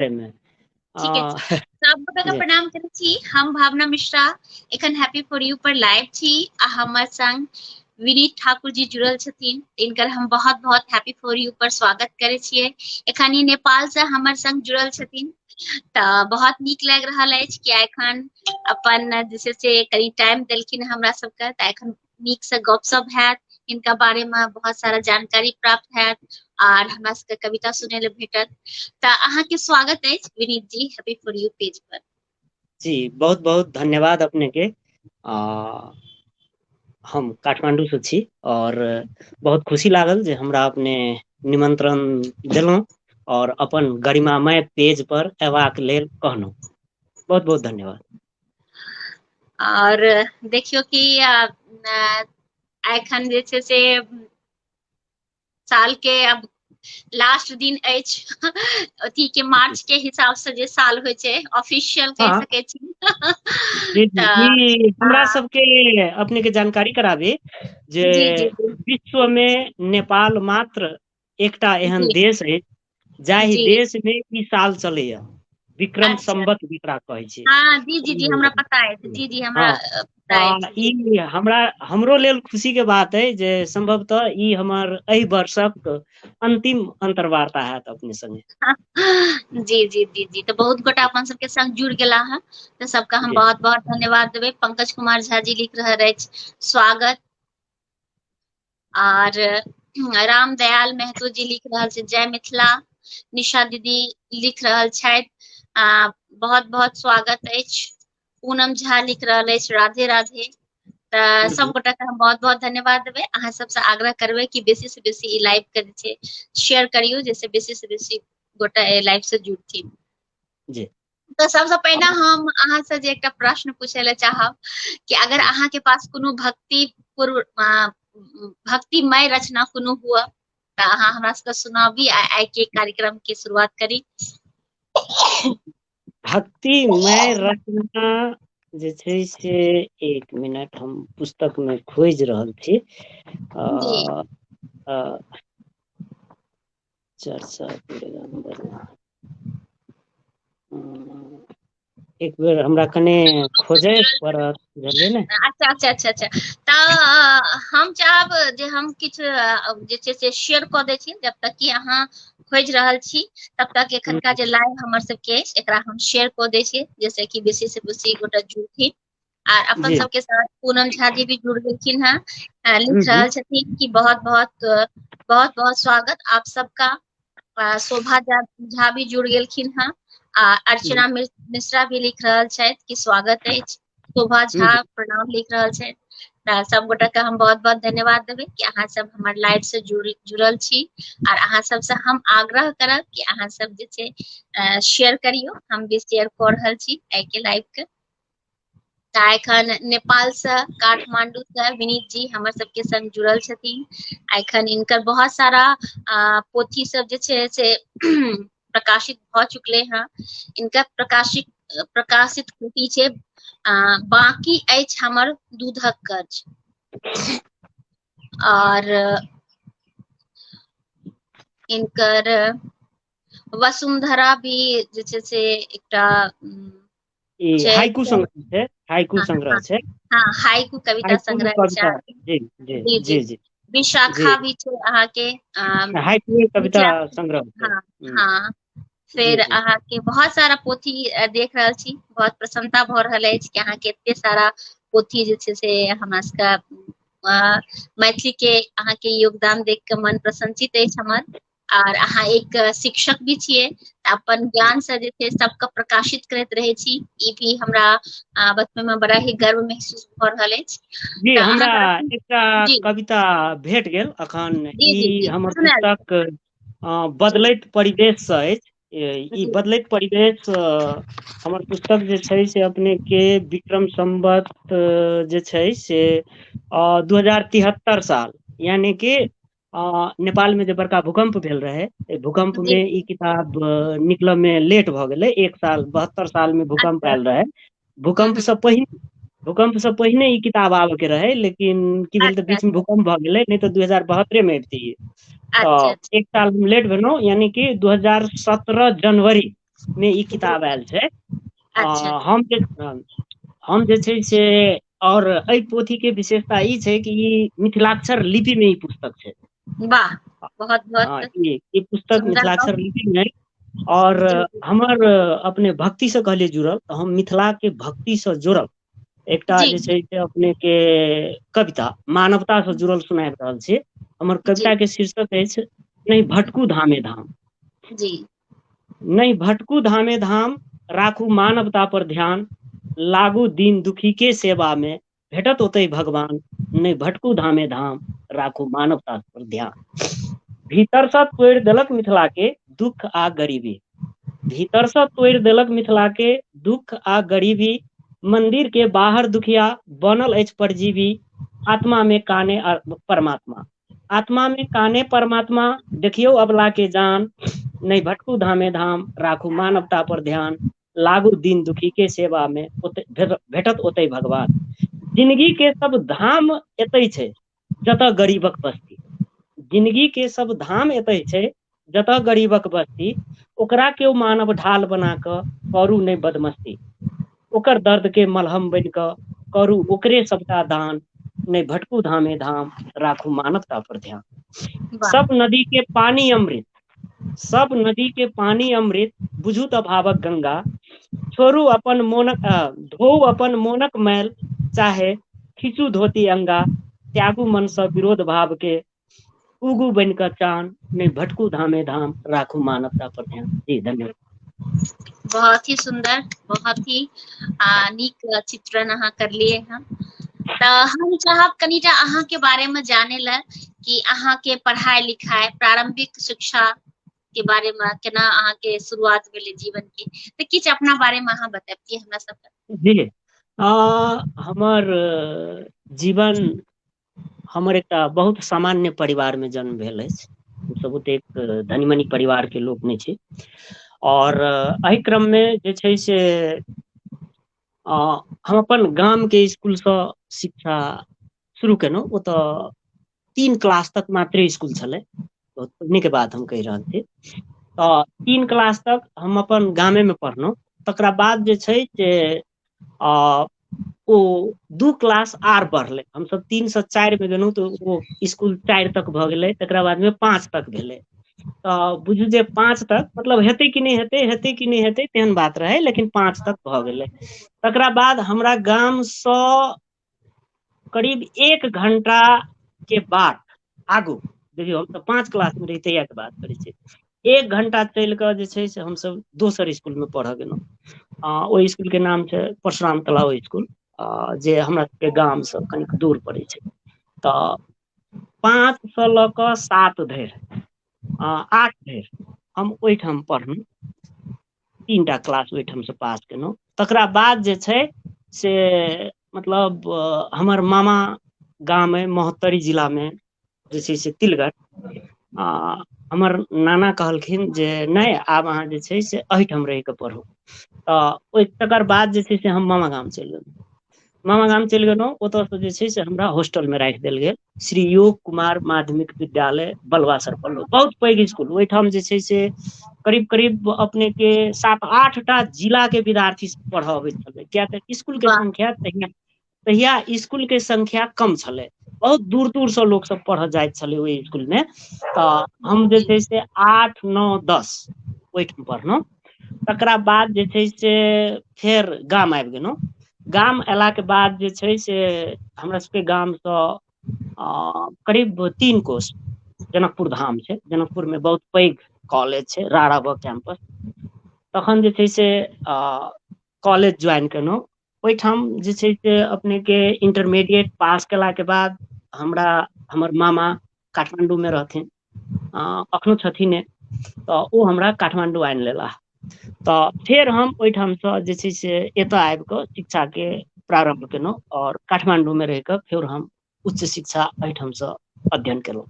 में ठीक है। आ, सब गोटे जे प्रणाम करै छी। हम भावना मिश्रा एखन happy for U per live छी आ हमर संग विनीत ठाकुर जी जुड़ल छथिन। इनकर हम बहुत बहुत हैप्पी फॉर यू पर स्वागत करे छियै। एखन ई नेपाल से हमर संग जुड़ल छथिन तऽ बहुत नीक लागि रहल अछि कि एखन अपन जे छै से कनि टाइम देलखिन हमरा सबके, तऽ एखन नीक से गपशप हैत, इनका बारे में बहुत सारा जानकारी प्राप्त हैत आर हमरा सबके कविता सुनै ले भेटत। तऽ अहाँके स्वागत अछि विनीत जी हैप्पी फॉर यू पेज पर। जी बहुत बहुत धन्यवाद अपने के। हम काठमांडू से छी और बहुत खुशी लागल जे हमरा अपने निमंत्रण देलहुं और अपन गरिमामय पेज पर अयबाक लेल कहलहुं। बहुत बहुत धन्यवाद। और देखियो कि एखन जे छै से साल के अब लास्ट दिन अछि अथी के जी मार्च के हिसाब से जे साल होइ छै ऑफिशियल कहि हाँ, सकै छी जी जी तऽ ई हमरा हाँ, सबके अपने के जानकारी कराबी जे जी जी जी विश्व में नेपाल मात्र एकटा एहन जी देश अछि जाहि जी देश में ई साल चलैया विक्रम अच्छा। संवत जेकरा कहै छै। हाँ जी जी जी हमरा पता है, जी जी हमरा हाँ, पता है जी। ई हमरो लेल खुशी के बात है जे संभवतः ई हमर एहि वर्षक अंतिम अंतर्वार्ता हैत अपने संगे। जी जी जी जी तो बहुत गोटा अपन सबके संग जुड़ गेला है, तो सबका हम जी बहुत बहुत धन्यवाद देबै। पंकज कुमार झा जी लिख रहल अछि स्वागत। और राम दयाल महतो जी लिख रहल छै जय मिथिला। निशा दीदी लिख रहल छथि बहुत बहुत स्वागत अछि। पूनम झा लिख रहल अछि राधे राधे। तऽ सब जी गोटा के हम बहुत बहुत धन्यवाद देबै। अहाँ सबसे आग्रह करबै कि बेसी से बेसी ई लाइव के जे छै शेयर करियो, जैसे बेसी से बेसी गोटा ए लाइव से जुड़थिन। जी तऽ सबसे पहिने हम अहाँ से जे एकटा प्रश्न पूछे ले चाहब कि अगर जी अहाँ के पास कोनो भक्तिमय रचना कोनो हुआ तऽ अहाँ हमरा सबके सुनाबी आ आइ के कार्यक्रम के शुरुआत करी। भक्तिमय रचना जे छै से एक मिनट हम पुस्तक में खोजि रहल छी। जी अ, अ, चर्चा एक बेर हमरा कने खोजय पड़त बुझलियै ने। अच्छा अच्छा अच्छा अच्छा। तऽ हम चाहब जे हम किछु जे छै से शेयर कऽ दै छी, जब तक कि अहाँ खोजि रहल छी तब तक एखनका जे लाइव हमर सबके एकरा हम शेयर कऽ दै छियै, जैसे कि बेसी से बेसी गोटा जुड़थिन। आर अपन जी सबके साथ पूनम झा जी भी जुड़ गेलखिन हैं, लिख हम्म, रहल छथिन कि बहुत बहुत बहुत बहुत स्वागत आप सबका। शोभा झा भी जुड़ गेलखिन हैं आ हम्म, अर्चना मिश्रा भी लिख रहल छथि कि स्वागत अछि। शोभा झा हम्म, प्रणाम लिख रहल छथि। तऽ सब गोटा के हम बहुत बहुत धन्यवाद देबै कि अहाँ सब हमर लाइव से जुड़ल छी। आर अहाँ सबसे हम आग्रह करब कि अहाँ सब जे छै शेयर करियौ, हम भी शेयर कऽ रहल छी आइ के लाइव के। तऽ एखन नेपाल से काठमांडू से विनीत जी हमर सबके संग जुड़ल छथिन। एखन इनकर बहुत सारा पोथी सब जे छै से प्रकाशित भऽ चुकले हैं। इनका प्रकाशित कृति छै बाकी अछि हमर दूधक कर्ज। और इनकर वसुंधरा भी जे छै से एकटा ई छै। हाइकू संग्रह छै, हाइकू हाँ संग्रह हाँ छै, हाँ हाइकू कविता हाइकू संग्रह छै कविता। अहाँके। जी जी जी जी जी जी जी विशाखा भी छै अहाँके हाइकू कविता मिथिला। संग्रह छै। हाँ हाँ जी फिर जी अहाँके बहुत सारा पोथी देख रहल छी, बहुत प्रसन्नता भऽ रहल अछि कि अहाँके एते सारा पोथी जे छै से हमरा सबके मैथिली के अहाँके योगदान देख के मन प्रसन्नचित अछि हमर। आर अहाँ एक शिक्षक भी छियै, अपन ज्ञान से जे छै सबके प्रकाशित करैत रहै छी, ई भी हमरा बचपन में बड़ा ही गर्व महसूस भऽ रहल अछि। जी तऽ हमरा अहाँ एकटा जी कविता भेट गेल अखन। जी जी ई जी हमर सुनायल पुस्तक जी बदलैत परिवेश से अछि। ई जी बदलैत परिवेश हमर पुस्तक जे छै से अपने के विक्रम संवत जे छै से 2073 साल, यानी कि नेपाल में जे बड़का भूकंप भेल रहे, भूकंप जी में ई किताब निकलऽ में लेट भऽ गेलै। एक साल 72 साल में भूकंप अच्छा आयल रहे। भूकंप हम्म से पहिने भूकंप से पहिने ई किताब आबय के रहे, लेकिन की भेल तऽ अच्छा बीच में अच्छा भूकंप भऽ गेलै, नहीं तो 2072 में अबितियै। अच्छा तऽ अच्छा एक साल हम लेट भेलहुँ, यानी कि 2017 जनवरी में ई किताब आयल छै। अच्छा हम जे छै से और एहि पोथी के विशेषता ई छै कि ई मिथिलाक्षर लिपि में ई पुस्तक छै। वाह, बहुत हाँ, बहुत ई पुस्तक सुंदर मिथिलाक्षर बहुत। लिपि में। और जी हमर अपने भक्ति से कहलिए जुड़ल तो हम मिथिला के भक्ति से जुड़ल एकटा जी जे छै से अपने के कविता मानवता से जुड़ल सुनाबि रहल छी। हमर जी कविता के शीर्षक अछि नहीं भटकू धामे धाम। जी नहीं भटकू धामे धाम, राखू मानवता पर ध्यान, लागू दीन दुखी के सेवा में, भेटत ओतै भगवान। नहीं भटकू धामे धाम, राखू मानवता पर ध्यान। भीतर से तोड़ि देलक मिथिला के दुख आ गरीबी, भीतर से तोड़ि देलक मिथिला के दुख आ गरीबी, मंदिर के बाहर दुखिया बनल अछि परजीवी, आत्मा में काने परमात्मा, आत्मा में काने परमात्मा, देखियो अबला के जान। नहीं भटकू धामे धाम, राखू मानवता पर ध्यान, लागू दीन दुखी के सेवा में, भेटत ओतै भगवान। जिंदगी के सब धाम एतै छै जतऽ गरीबक बस्ती, जिंदगी के सब धाम एतै छै जतऽ गरीबक बस्ती, ओकरा केओ मानव ढाल बना कऽ करू नहीं बदमस्ती, ओकर दर्द के मलहम बन कऽ करू ओकरे सबटा दान। नहीं भटकू धामे धाम, राखू मानवता पर ध्यान। वाह सब नदी के पानी अमृत, सब नदी के पानी अमृत, बुझू तऽ भावक गंगा, छोड़ू अपन मोनक धोऊ अपन मोनक मैल, चाहे खींचू धोती अंगा, त्यागू मन सँ विरोध भाव के, उगू बन कऽ चान। नहीं भटकू धामे धाम, राखू मानवता पर ध्यान। जी धन्यवाद। बहुत ही सुंदर, बहुत ही नीक चित्रण अहाँ करलिए हैं। तऽ हम चाहब कनिटा अहाँ के बारे में जाने ला कि अहाँ के पढ़ाई लिखाई प्रारंभिक शिक्षा के बारे में केना अहाँ के शुरुआत भेलै जीवन के, तऽ किछु अपना बारे में अहाँ बताबितियै हमरा सबके। जी हमर जीवन, हमर एकटा बहुत सामान्य परिवार में जन्म भेल अछि। हमसब ओतेक धनी मनी परिवार के लोक नहि छी। और एहि क्रम में जे छै से हम अपन गाम के स्कूल सँ शिक्षा शुरू केलहुँ। ओतऽ 3 क्लास तक मात्रे स्कूल छलै, ओहि के बात हम कहि रहल छी। तऽ 3 क्लास तक हम अपन गामे में पढ़लहुँ। तकरा बाद जे छै से ओ 2 क्लास आर बढ़लै, हमसब 3 सँ 4 में गेलहुँ तऽ ओ स्कूल 4 तक भऽ गेलै, तकरा बाद में 5 तक भेलै। तऽ बुझू जे 5 तक मतलब हेतै कि नहि हेतै, हेतै कि नहि हेतै तेहन बात रहै, लेकिन 5 तक भऽ गेलै। तकरा बाद हमरा गाम सँ करीब 1 घंटा के बाद आगू, देखियौ हम तऽ 5 क्लास में रही तहिया के बात करै छी, 1 घंटा चलि कऽ जे छै से हमसब दोसर स्कूल में पढ़ऽ गेलहुँ। ओहि स्कूल के नाम छै परशुराम तलाब स्कूल, जे हमरा सबके गाम सँ कनिक दूर पड़ै छै। तऽ 5 सँ लऽ कऽ 7 धरि 8 धरि हम ओहिठाम पढ़लहुँ। 3टा क्लास ओहिठाम से पास केलहुँ। तकरा बाद जे छै से मतलब हमर मामा गाम अइ महोत्तरी जिला में, जे छै से तिलगढ़। हमर नाना कहलखिन जे नहि आब अहाँ जे छै से एहिठाम रहि कऽ पढ़ू। तऽ तकर बाद जे छै से हम मामा गाम चलि गेलहुँ। मामा गाम चलि गेलहुँ, ओतऽसँ जे छै से हमरा हॉस्टल में राखि देल गेल, श्री योग कुमार माध्यमिक विद्यालय बलुआसर पल्लव, बहुत पैघ स्कूल। ओहिठाम जे छै से करीब करीब अपने के 7-8 टा जिला के विद्यार्थी पढ़ऽ अबैत छलै, किया तऽ स्कूल के वाह संख्या तहिया स्कूल के संख्या कम छलै, बहुत दूर दूर से लोक सब पढ़ऽ जाइत छलै ओहि स्कूल में। तऽ हम जे जी छै से 8, 9, 10 ओहिठाम पढ़लहुँ। तकरा बाद जे छै से फेर गाम आबि गेलहुँ। गाम अयला के बाद जे छै से हमरा सबके गाम सँ करीब 3 कोस जनकपुर धाम छै, जनकपुर में बहुत पैघ कॉलेज छै रारा ब कैंपस। तखन जे छै से कॉलेज ज्वाइन केलहुँ। ओहिठाम जे छै से अपने के इंटरमीडिएट पास केला के बाद हमरा हमर मामा काठमांडू में रहथिन, अखनो छथिने, तऽ ओ हमरा काठमांडू आनि लेलाह। तऽ फेर हम ओहिठामसँ जे छै से एतय आबि कऽ शिक्षा के प्रारम्भ केलहुँ, और काठमांडू में रहि कऽ फेर हम उच्च शिक्षा एहिठामसँ अध्ययन केलहुँ।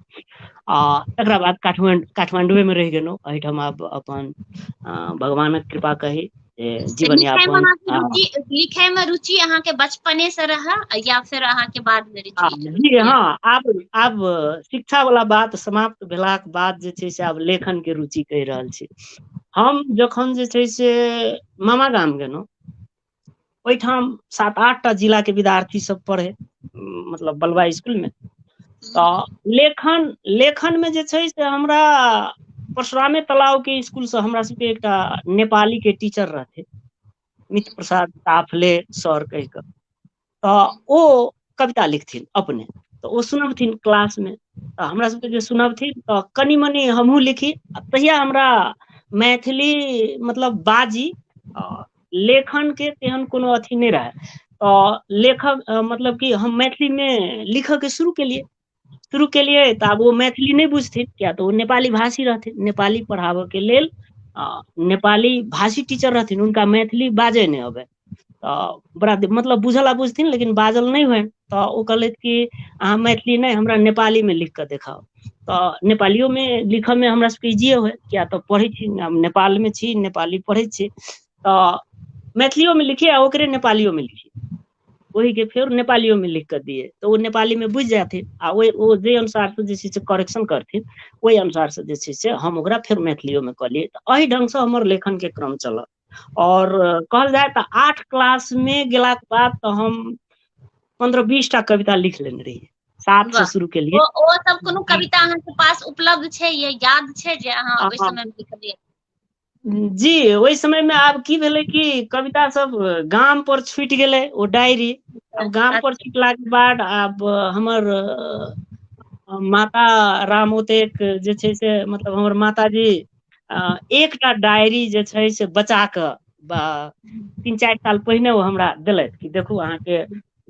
तकरा बाद काठमांडुए में रहि गेलहुँ। एहिठाम आब अपन भगवानक कृपा कही जे तऽ जीवन यापन लिखै में रुचि अहाँ के बचपने से रहै या फिर अहाँ के बाद में रुचि जी हाँ, आब शिक्षा वाला बात समाप्त भेलाक बाद जे छै से आब लेखन के रुचि कहि रहल छी। हम जखन जे छै से मामा गाम गेलहुँ, ओहिठाम 7-8 टा जिला के विद्यार्थी सब पढ़े, मतलब बलवा स्कूल में। तो लेखन में जे छै से हमरा परशुरामे तालाब के स्कूल से हमरा सबके एकटा नेपाली के टीचर रहथे, मित्र प्रसाद ताफले सर कह कऽ। तो ओ कविता लिखथिन अपने, तो ओ सुनबथिन क्लास में, तो हमरा सबके जे सुनबथिन तो कनि मनि हमहूँ लिखी। तहिया हमरा मैथिली मतलब बाजी लेखन के तेहन कोनो अथी नहीं रहे। तो लेखक मतलब कि हम मैथिली में लिखऽ के शुरू केलिए तो आब वो मैथिली नहीं बुझथिन, क्या तो वो नेपाली भाषी रहथिन, नेपाली पढ़ाबऽ के लेल नेपाली भाषी टीचर रहथिन, उनका मैथिली बाजे नहीं अबे। तो बड़ा मतलब बुझल बुझथिन लेकिन बाजल नहीं हुए। तो वो कहलथि कि अहाँ मैथिली नहीं, हमरा नेपाली में लिख के देखाओ। तो नेपालियो में लिखऽ में हमरा सबके इजिए हुए, क्या तो पढ़ै छी, नेपाल में छी, नेपाली पढ़ै छी, तो मैथिलियो में लिखिए आ ओकरे नेपालियो में लिखिए, वही के फिर नेपालियो में लिख कर दिए, तो वो नेपाली में बुझ जाते आ वो जे अनुसार से जे से करेक्शन करथिन, वही अनुसार से जे से हम ओकरा फिर मैथिलियो में कऽ लिए। तो एही ढंग से हमर लेखन के क्रम चलल। और कहल जाए तो 8 क्लास में गेला के बाद तो हम 15-20 टा कविता लिख लेने रहिए, 7 से वाह, शुरू के लिए। ओ सब कोनो कविता अहाँ के पास उपलब्ध छै, ये याद छै जे अहाँ ओइ समय में लिखलियै? जी, ओहि समय में आब की भेलै कि कविता सब गाम पर छुटि गेलै, ओ डायरी। अब गाम पर छुटला के बाद आब हमर माता राम ओतेक जे छै से, मतलब हमर माताजी एकटा डायरी जे छै से बचा कऽ 3-4 साल पहिने ओ हमरा देलथि कि देखू अहाँके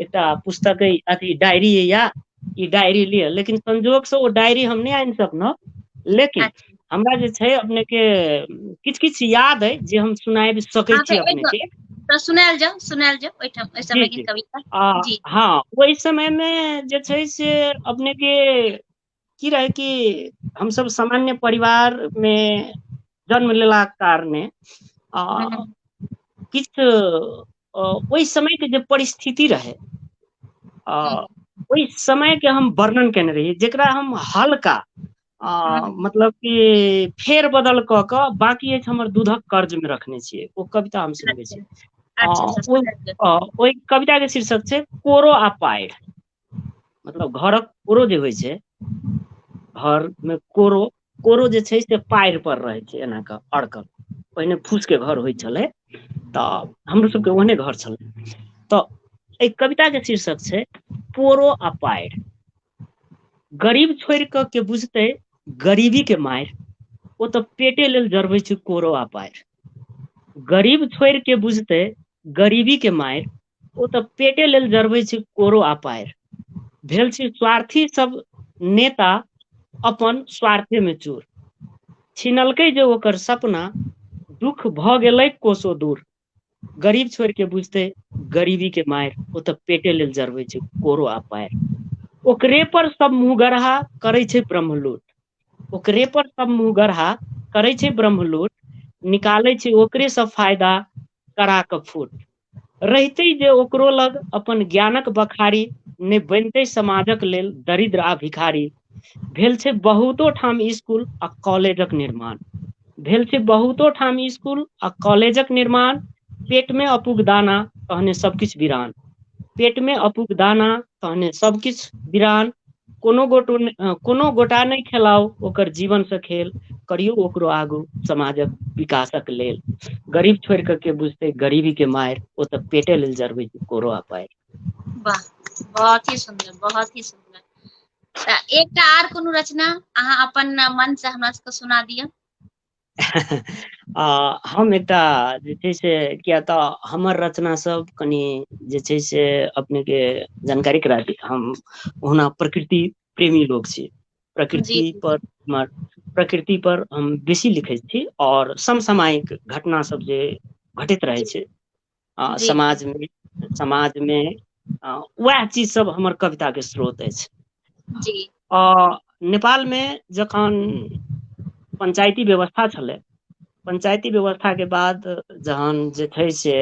एकटा पुस्तक अथी डायरी या ई डायरी लिअ। लेकिन संजोग से वो डायरी हम नहीं आनि सकलहुँ, लेकिन हमरा जे छै अपने के किछ किछ याद है जे हम सुनाबि सकै छी अपने के। तो सुनायल जाओ ओइठाम ओइ जी समय के जी कविता। जी हाँ, ओहि समय में जे छै से अपने के की रहे कि हम सब सामान्य परिवार में जन्म लेला के कारणे किछ ओहि समय के जे परिस्थिति रहे, ओहि समय के हम वर्णन केने रहिए, जेकरा हम हल्का मतलब कि फेर बदल कऽ कऽ बाकी अछि हमर दूधक कर्ज में रखने छियै, ओ कविता हम सुनबे छी। ओहि कविता के शीर्षक छै कोरो आ पाइड़। मतलब घरक कोरो जे होइ छै, घर में कोरो जे छै से पाइड़ पर रहे छै एना कऽ अड़कल। पहिने फूस के घर होइ छलै, तऽ हमरो सबके ओहने घर छलै। तऽ एहि कविता के शीर्षक छै कोरो आ पाइड़। गरीब छोड़ि कऽ के बुझतै गरीबी के मारि, ओ तऽ पेटे लेल जरबै छै कोरो आ पाइड़। गरीब छोड़ि के बुझतै गरीबी के मारि, ओ तऽ पेटे लेल जरबै छै कोरो आ पाइड़। भेल छै स्वार्थी सब नेता अपन स्वार्थे में चूर, छिनलकै जे ओकर सपना दुख भऽ गेलै कोसो दूर। गरीब छोड़ि के बुझतै गरीबी के मारि, ओ तऽ पेटे लेल जरबै छै कोरो आ पाइड़। ओकरे पर सब मुँहगरहा करै छै ब्रह्मलूट, ओकरे पर सब मुँहगरहा करै छै ब्रह्मलूट, निकालै छै ओकरे सब फायदा करा कऽ फूट। रहितै जे ओकरो लग अपन ज्ञानक बखारी, नहि बनतै समाजक लेल दरिद्र आ भिखारी। भेल छै बहुतो ठाम स्कूल आ कॉलेजक निर्माण, भेल छै बहुतो ठाम स्कूल आ कॉलेजक निर्माण। पेट में अपूग दाना तहने सब किछ वीरान, पेट में अपूग दाना तहने सब किछ वीरान। कोनो गोटा नहीं खेलाउ ओकर जीवन से खेल, करियौ ओकरो आगू समाजक विकासक लेल। गरीब छोड़ि कऽ के बुझतै गरीबी के मारि, ओ तऽ पेटे लेल जरबै छै कोरो आ पाइड़। वाह, बहुत ही सुंदर, बहुत ही सुंदर। एकटा आर कोनो रचना अहाँ अपन मन से हमरा सबके सुना दिअ। हम एकटा जे छै से, किया तऽ हमर रचना सब कनि जे छै से अपने के जानकारी करा दी, हम ओना प्रकृति प्रेमी लोग छी। जी प्रकृति पर हम बेसी लिखै छी, और समसामयिक घटना सब जे घटैत रहै छै जी समाज में वएह चीज सब हमर कविता के स्रोत अछि। जी नेपाल में जखन पंचायती व्यवस्था छलै, पंचायती व्यवस्था के बाद जहन जे छै से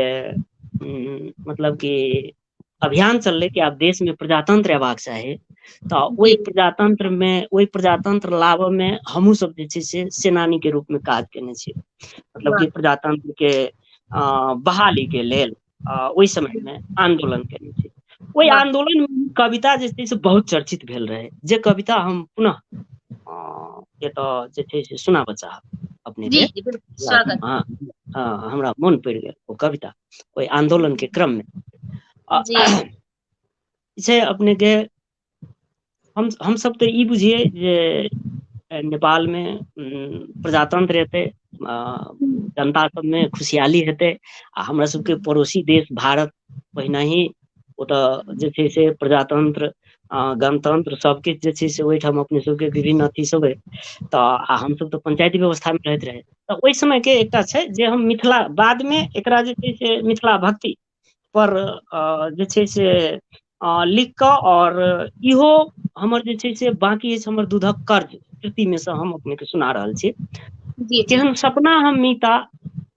मतलब कि अभियान चललै कि आब देश में प्रजातंत्र अयबाक चाही, तो ओहि प्रजातंत्र लाबऽ में हमहूँ सब जे छै से सेनानी के रूप में काज केने छी, मतलब कि प्रजातंत्र के बहाली के लेल ओहि समय में आंदोलन केने छी। ओहि आंदोलन में कविता जे छै से बहुत चर्चित भेल रहे, जे कविता हम पुनः एतऽ जे छै से सुनाबऽ चाहब अपने के। स्वागत। हाँ, हमरा मन पड़ि गेल ओ कविता ओहि आंदोलन के क्रम में। छै अपने के हम सब तो ई बुझिए जे नेपाल में प्रजातंत्र हेतै, जनता सब में खुशहाली हेतै, आ हमरा सबके पड़ोसी देश भारत पहिने ही ओतऽ जे छै से प्रजातंत्र गणतंत्र सबकिछु जे छै से ओहिठाम अपने सबके विभिन्न अथी सब अइ। तऽ हमसब तऽ पंचायती व्यवस्था में रहैत रहे, तऽ ओहि समय के एकटा छै जे हम मिथिला, बाद में एकरा जे छै से मिथिला भक्ति पर जे छै से लिख कऽ, और इहो हमर जे छै से बाकी अछि हमर दूधक कर्ज कृति में से हम अपने के सुना रहल छी। केहन सपना हम मीता,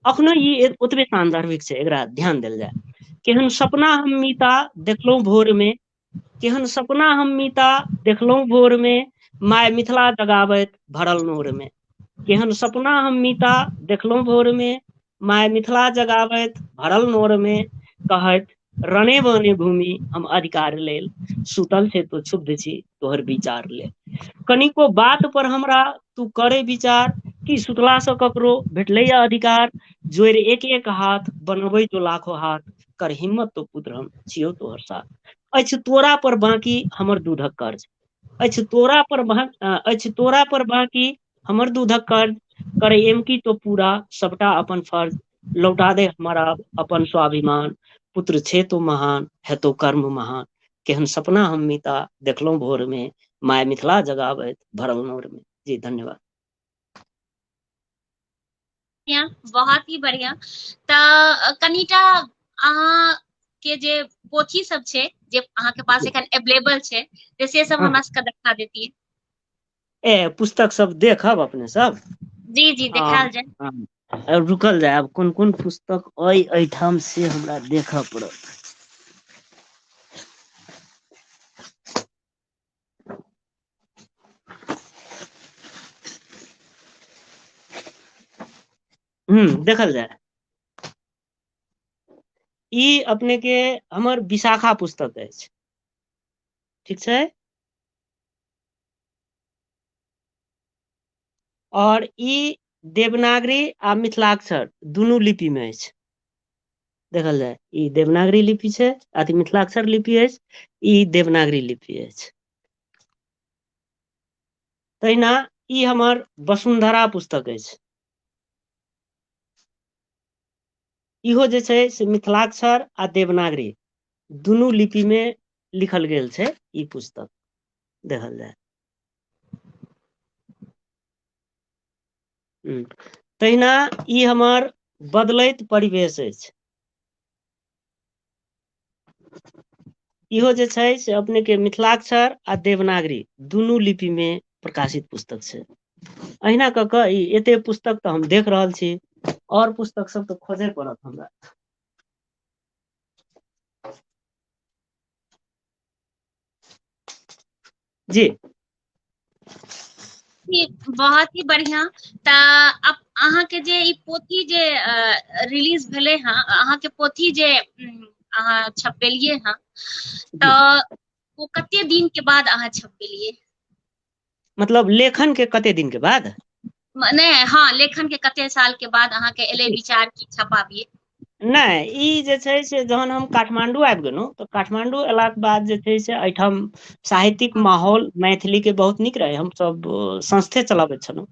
अखनो ई ओतबे सान्दर्भिक छै, एकरा ध्यान देल जाय। केहन सपना हम मीता देखलहुँ भोर में, केहन सपना हम मीता देखलहुँ भोर में, माय मिथिला जगावैत भरल नोर में। केहन सपना हम मीता देखलहुँ भोर में, माय मिथिला जगावैत भरल नोर में, कहैत रणे बने भूमि हम अधिकार लेल, सुतल छै तो क्षुब्ध छी तोहर विचार लेल। कनिको बात पर हमरा तू करे विचार, कि सुतला से ककरो भेटलैया अधिकार, जोड़ि एक एक हाथ बनबै तो लाखो हाथ, कर हिम्मत तो पुत्र हम छियौ तोहर साथ। अछि तोरा पर बाकी हमर दूधक कर्ज, अछि तोरा पर बाकी हमर दूधक कर्ज, करे एम की तो पूरा सबटा अपन फर्ज, लौटा दे हमारा अपन स्वाभिमान, पुत्र छे तो महान हेतौ कर्म महान। केहन सपना हम मीता देखलहुँ भोर में, माय मिथिला जगावैत भरल नोर में। जी धन्यवाद। बहुत ही बढ़िया। तऽ कनिटा अहाँ के जे पोथी सब छै जे अहाँ के पास एखन अवेलेबल छै, से सब हमरा सबके देखा देतियै। पुस्तक सब देखब अपने सब? जी देखायल जाय। रुकल जाय, आब कोन कोन पुस्तक अइ एहिठाम से हमरा देखऽ पड़त। देखल जाय। ई अपने के हमर विशाखा पुस्तक अछि, ठीक छै। और ई देवनागरी आ मिथिलाक्षर दुनू लिपि में अछि। देखल जाय, ई देवनागरी लिपि छै, अथी मिथिलाक्षर लिपि अछि, ई देवनागरी लिपि अछि। तहिना ई हमर वसुंधरा पुस्तक अछि, इहो जे छै से मिथिलाक्षर आ देवनागरी दुनू लिपि में लिखल गेल छै ई पुस्तक, देखल जाय। तहिना ई हमर बदलैत परिवेश अछि, इहो जे छै से अपने के मिथिलाक्षर आ देवनागरी दुनू लिपि में प्रकाशित पुस्तक छै। अहिना कऽ कऽ ई एते पुस्तक तऽ हम देख रहल छी, और पुस्तक सब तऽ खोजे पड़त हमरा। जी बहुत ही बढ़िया। तऽ अब अहाँ के जे ई पोथी जे रिलीज भेले हैं, अहाँ के पोथी जे अहाँ छपेलिए हैं, तऽ वो कते दिन के बाद अहाँ छपेलिए? मतलब लेखन के कते दिन के बाद? नहीं, हाँ, लेखन के कते साल के बाद अहाँ के एले विचार की छपाबिए? नहीं, ई जे छै से जहन हम काठमांडू आबि गेलहुँ, तऽ काठमांडू एलाके बाद जे छै से एहिठाम साहित्यिक माहौल मैथिली के बहुत नीक रहे। हमसब संस्थे चलाबैत छलहुँ,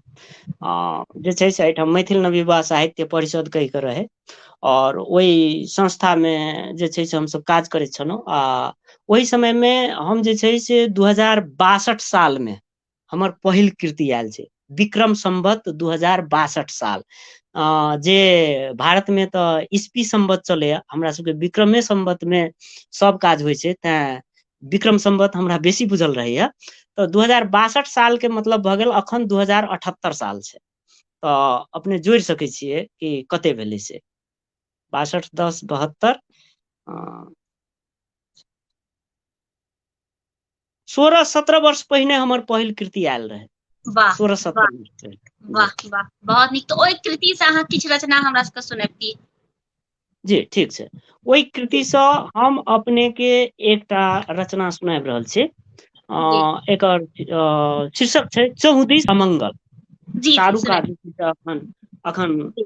जे छै से एहिठाम मैथिल नवयुवा साहित्य परिषद कहि के रहे, और ओहि संस्था में जे छै से हमसब काज करैत छलहुँ। आ ओहि समय में हम जे छै से 2062 साल में हमर पहिल कृति आयल छै, विक्रम संवत 2062 साल। जे भारत में तऽ ईस्वी संवत चलैया, हमरा सबके विक्रमे संवत में सब काज होइ छै, तें विक्रम संवत हमरा बेसी बुझल रहैया। तऽ 2062 साल के मतलब भऽ गेल अखन 2078 साल छै। तऽ अपने जोड़ि सकै छियै कि कते भेलै से, 62 10 72, 16-17 वर्ष पहिने हमर पहिल कृति आयल रहे। वाह 16-17 वाह वर्ष पहिने। वाह वाह, बहुत नीक। तो ओहि कृति से अहाँ किछु रचना हमरा सबके सुनैबतियै। जी ठीक छै। ओहि कृति से हम अपने के एकटा रचना सुनाबि रहल छी। जी एकर शीर्षक छै 34 अमंगल। जी जी चारू सुनाइ। कात जे छै से अखन जी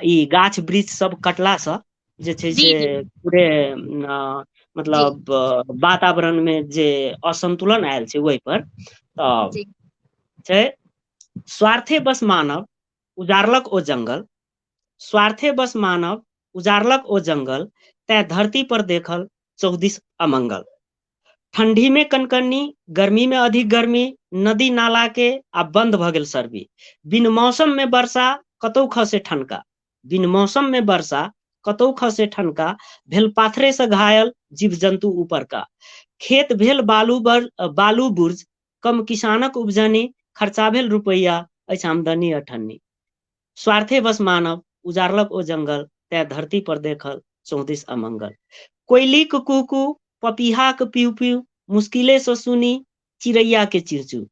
ई गाछ वृक्ष सब कटला से जे छै जी से जी पूरे जी मतलब वातावरण में जे असंतुलन आयल छै ओहि पर तऽ जी छै स्वार्थे बस मानव उजारलक ओ जंगल, स्वार्थे बस मानव उजारलक ओ जंगल, तै धरती पर देखल 34 अमंगल। ठंडी में कनकनी, गर्मी में अधिक गर्मी, नदी नाला के आ बंद भ गेल सर्वी। बिन मौसम में वर्षा कतौ खसे ठनका, बिन मौसम में वर्षा कतौ खसे ठनका, भेल पाथरे से घायल जीव जंतु ऊपर का। खेत भेल बालू बुर्ज, कम किसानक उपजनी, खर्चा भेल रुपैया, अछि आमदनी अठन्नी। स्वार्थे बस मानव उजारलक ओ जंगल, तै धरती पर देखल 34 अमंगल। कोयलीक कुहू, पपीहाक पिउ पिउ, मुश्किले से सुनी चिड़ैया के चिरचू।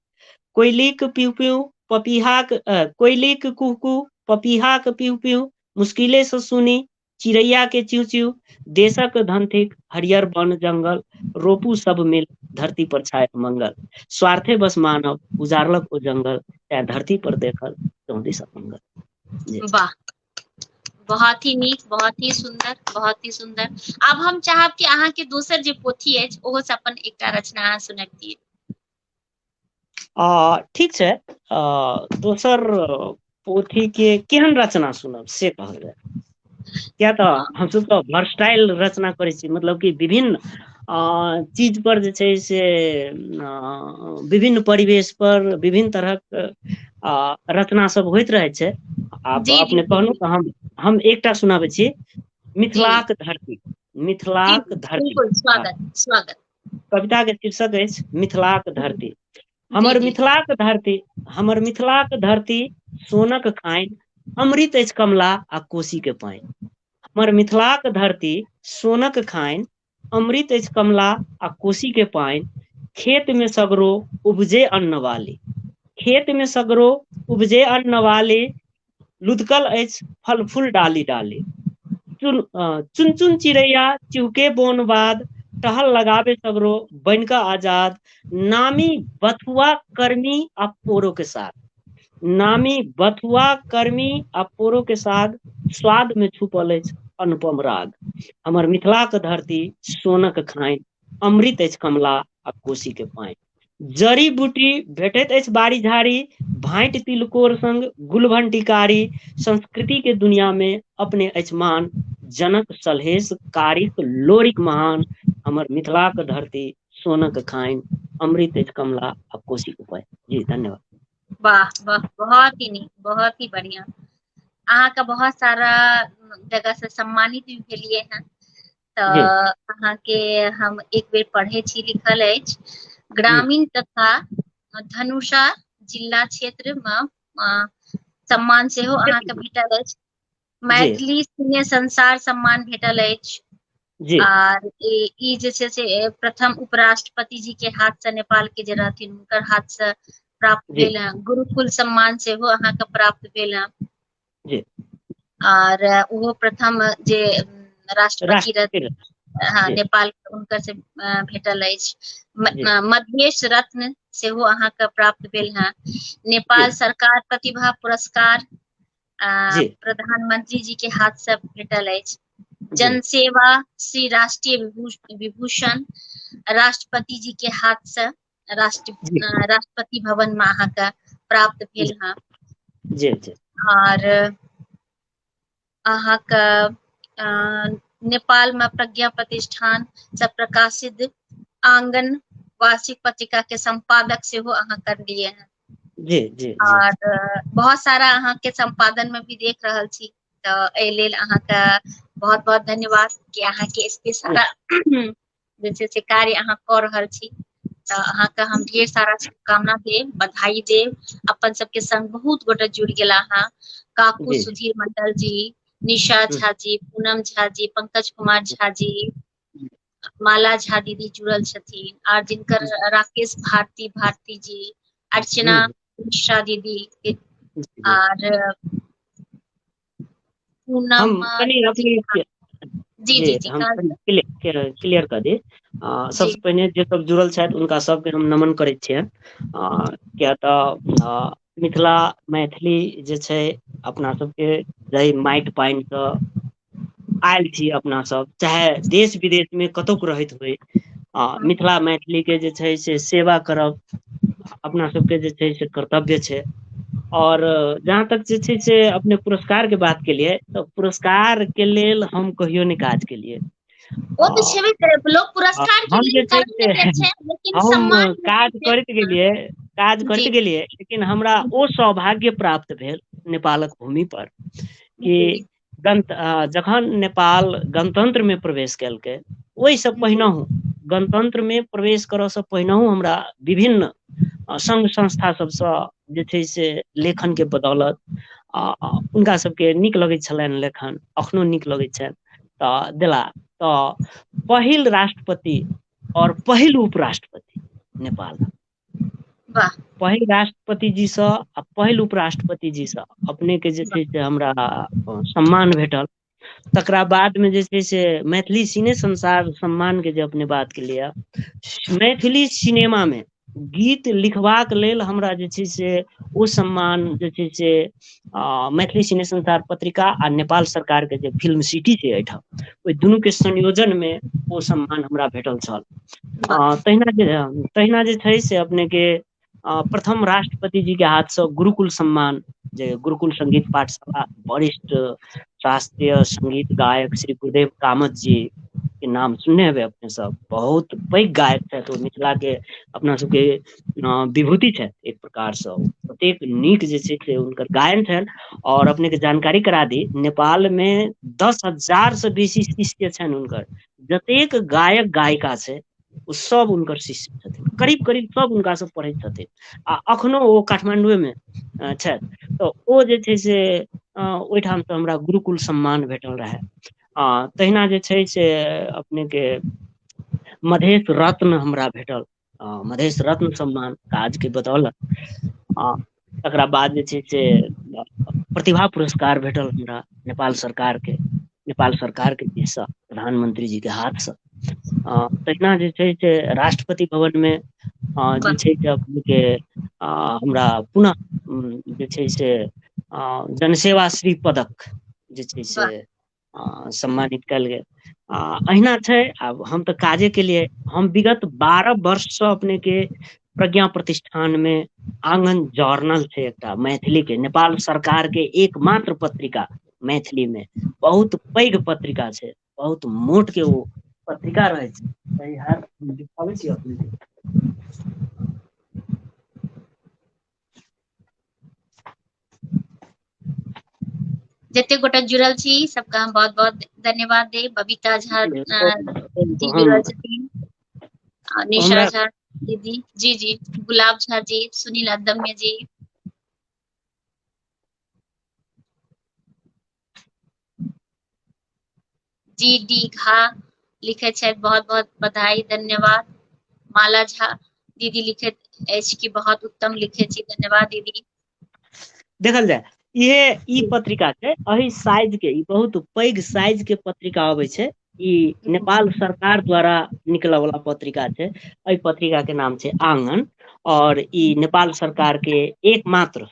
कोयलीक पिउ पिउ, कोयलीक कुहू, पपीहाक पिउ पिउ, मुश्किले से सुनी चिड़ैया के चिउ चिउ। देशक धन थिक हरियर वन जंगल, रोपू सब मिल धरती पर छाए मंगल। स्वार्थे बस मानव उजारलक ओ जंगल, तै धरती पर देखल 34 अमंगल। जी वाह, बहुत ही नीक, बहुत ही सुंदर, बहुत ही सुंदर। आब हम चाहब कि अहाँ के दोसर जे पोथी अछि ओहो से अपन एकटा रचना अहाँ सुनैबतियै। ठीक छै। दोसर पोथी के केहन रचना सुनब से कहल जाय। किया तऽ हमसब तऽ वर्सटाइल रचना करै छी, मतलब कि विभिन्न चीज पर जे छै से विभिन्न परिवेश पर विभिन्न तरहक रचना सब होइत रहै छै। आब जी जी अपने जी कहलहुँ जी तऽ हम एकटा सुनाबै छी। जी मिथिलाक धरती, जी मिथिलाक धरती। बिल्कुल, स्वागत स्वागत। कविता के शीर्षक अछि मिथिलाक धरती। जी हमर जी मिथिलाक धरती, हमर मिथिलाक धरती, सोनक खाइन, अमृत अछि कमला आ कोशी के पानि। हमर मिथिलाक धरती सोनक खाइन, अमृत अछि कमला आ कोशी के पानि। खेत में सगरो उपजे अन्न वाली, खेत में सगरो उपजे अन्न वाली, लुधकल अछि फल फूल डाली डाली। चुन चुन चिड़ैया चिहुके बोन बाद, टहल लगाबे सगरो बन कऽ आजाद। नामी बथुआ कर्मी आ पोरो के साथ, नामी बथुआ कर्मी आ पोरो के साथ, स्वाद में छुपल अछि अनुपम राग। हमर मिथिलाक धरती सोनक खाइन, अमृत अछि कमला आ कोशी के पानि। जड़ी बूटी भेटैत अछि बाड़ी झाड़ी, भाँटि तिलकोर संग गुलभन्टिकारी। संस्कृति के दुनिया में अपने अछि मान, जनक सलहेश कारिक लोरिक महान। हमर मिथिलाक धरती सोनक खाइन, अमृत अछि कमला आ कोशी के पानि। जी धन्यवाद। वाह वाह, बहुत ही नीक, बहुत ही बढ़िया। अहाँके बहुत सारा जगह से सम्मानित भी भेलियै हैं। जी तऽ अहाँके हम एक बेर पढ़ै छी, लिखल अछि जी ग्रामीण तथा धनुषा जिला क्षेत्र में सम्मान सेहो अहाँके भेटल अछि। जी मैथिली सिने संसार सम्मान भेटल अछि। जी आर ई जे छै से प्रथम उपराष्ट्रपति जी के हाथ से, नेपाल के जे रहथिन हुनकर हाथ से प्राप्त जी भेल हैं। गुरुकुल सम्मान सेहो अहाँके प्राप्त भेल हैं। जी आर ओहो प्रथम जे राष्ट्रपति राष्ट्रपति। हाँ जी नेपाल के हुनकर से भेटल अछि। जी मध्येश रत्न सेहो अहाँके प्राप्त भेल हैं। जी नेपाल सरकार प्रतिभा पुरस्कार जी प्रधानमंत्री जी के हाथ से भेटल अछि। जी जन सेवा श्री राष्ट्रीय विभूषण राष्ट्रपति जी के हाथ से जी राष्ट्रपति भवन में अहाँके प्राप्त भेल हैं। जी जी और अहाँके नेपाल में प्रज्ञा प्रतिष्ठान से प्रकाशित आंगन वार्षिक पत्रिका के संपादक सेहो अहाँ करलियै हैं। जी जी जी और बहुत सारा अहाँके संपादन में भी देख रहल छी, तऽ एहि लेल अहाँके बहुत बहुत धन्यवाद कि अहाँके एते सारा जे छै से कार्य अहाँ कऽ रहल छी। तऽ अहाँके हम ढेर सारा शुभकामना देब, बधाई देब। अपन सबके संग बहुत गोटे जुड़ गेला हैं। काकू जी सुधीर मंडल जी, निशा झा जी, पूनम झा जी, पंकज कुमार झा जी, माला झा दीदी जुड़ल छथिन, और जिनकर राकेश भारती जी, अर्चना मिश्रा दीदी, और पूनम हम कनी अपनी जी जी जी हम कहल क्लियर कर दी। जी सबसे पहिने जे सब जुड़ल छथि उनका सबके हम नमन करै छियनि। किया तऽ मिथिला मैथिली जे छै अपना सबके जाहि माटि पानिसँ आयल छी अपना सब, चाहे देश विदेश में कतौक रहैत होइ, मिथिला मैथिली के जे छै से सेवा करब अपना सबके जे छै से कर्तव्य छै। और जहाँ तक जे छै से अपने पुरस्कार के बात केलिए, तऽ पुरस्कार के लेल हम कहियो नहि काज केलिए। वो तो छेबे करे, लोग पुरस्कार के हम लिए जे छै करबे से नहीं करे छै, लेकिन हम सम्मान काज भेटै करैत छै। गेलिए, जी लेकिन हमरा ओ सौभाग्य प्राप्त भेल नेपालक भूमि पर जी कि जखन नेपाल गणतंत्र में प्रवेश केलकै, ओहिसँ जी पहिनहु गणतंत्र में प्रवेश करऽसँ पहिनहु हमरा विभिन्न संघ संस्था सबसँ जे छै से लेखन के बदौलत हुनका सबके नीक लगैत छलनि लेखन, अखनो नीक लगैत छनि तऽ देला। तऽ पहिल राष्ट्रपति और पहिल उपराष्ट्रपति नेपाल, वाह पहिल राष्ट्रपति जी सँ आ पहिल उपराष्ट्रपति जी सँ अपने के जे छै से हमरा सम्मान भेटल। तकरा बाद में जे छै से मैथिली सिने संसार सम्मान के जे अपने बात केलियै, मैथिली सिनेमा में गीत लिखबाक लेल हमरा जे छै से ओ सम्मान जे छै से मैथिली सिने संसार पत्रिका आ नेपाल सरकार के जे फिल्म सिटी छै एहिठाम, ओहि दुनू के संयोजन में ओ सम्मान हमरा भेटल छल। वाह तहिना जे छै से अपने के प्रथम राष्ट्रपति जी के हाथ सँ गुरुकुल सम्मान, जे गुरुकुल संगीत पाठशाला, वरिष्ठ शास्त्रीय संगीत गायक श्री गुरुदेव कामत जी के नाम सुनने हेबै अपने सब, बहुत पैघ गायक छथि ओ, मिथिला के अपना सबके विभूति छथि एक प्रकार सँ। ओतेक नीक जे छै से हुनकर गायन छनि। और अपने के जानकारी करा दी, नेपाल में 10,000 से बेसी शिष्य छनि हुनकर। जतेक गायक गायिका छै ओ सब हुनकर शिष्य छथिन, करीब करीब सब हुनका सँ पढ़ै छथिन, आ अखनो ओ काठमांडुए में छथि। तऽ ओ जे छै से ओहिठाम सँ हमरा गुरुकुल सम्मान भेटल रहै। तहिना जे छै से अपने के मधेश रत्न हमरा भेटल, मधेश रत्न सम्मान काज के बदौलत। तकरा बाद जे छै से प्रतिभा पुरस्कार भेटल हमरा नेपाल सरकार के, नेपाल सरकार के दिश सँ, प्रधानमंत्री जी के हाथ सँ। तहिना जे छै से राष्ट्रपति भवन में जे छै से अपने के हमरा पुनः जे छै से जनसेवा श्री पदक जे छै से वाह सम्मानित कयल गेल। अहिना छै। आब हम तऽ काजे केलिए, हम विगत 12 वर्ष सँ अपने के प्रज्ञा प्रतिष्ठान में आंगन जर्नल छै एकटा मैथिली के, नेपाल सरकार के एकमात्र पत्रिका मैथिली में, बहुत पैघ पत्रिका छै, बहुत मोट के ओ पत्रिका रहै छै। दिखाबै छी अपने के। जते गोटा जुड़ल छी सबका हम बहुत बहुत धन्यवाद दे। बबीता झा जी जुड़ल हम छथिन, निशा हमरा झा दीदी, जी जी, गुलाब झा जी, सुनील अदम्य जी, जी डी घा लिखे छथि, बहुत बहुत बधाई धन्यवाद। माला झा दीदी लिखैत अछि कि बहुत उत्तम लिखे छी, धन्यवाद दीदी। देखल जाय, इहे ई पत्रिका छै, एहि साइज के, ई बहुत पैघ साइज के पत्रिका अबै छै। ई नेपाल सरकार द्वारा निकलऽ वाला पत्रिका छै। एहि पत्रिका के नाम छै आंगन, और ई नेपाल सरकार के एकमात्र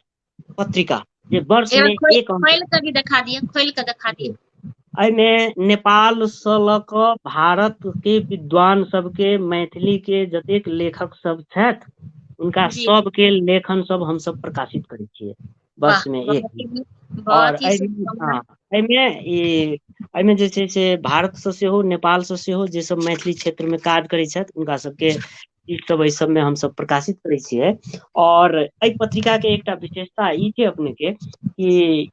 पत्रिका जे वर्ष में एक अंक। खोल कर भी दिखा दिया, खोल कर दिखा दिया। एहिमे नेपाल सँ लऽ कऽ भारत के विद्वान सबके, मैथिली के जतेक लेखक सब छथि, हुनका जी सबके लेखन सब हमसब प्रकाशित करै छियै वाह, वर्ष में एक दिन। और बहुत ही शुभकामना। एहिमे जे छै से भारत सँ सेहो, नेपाल सँ सेहो जे सब मैथिली क्षेत्र में काज करै छथि हुनका सबके ई सब एहि सब में हमसब प्रकाशित करै छियै। और एहि पत्रिका के एकटा विशेषता ई छै अपने के कि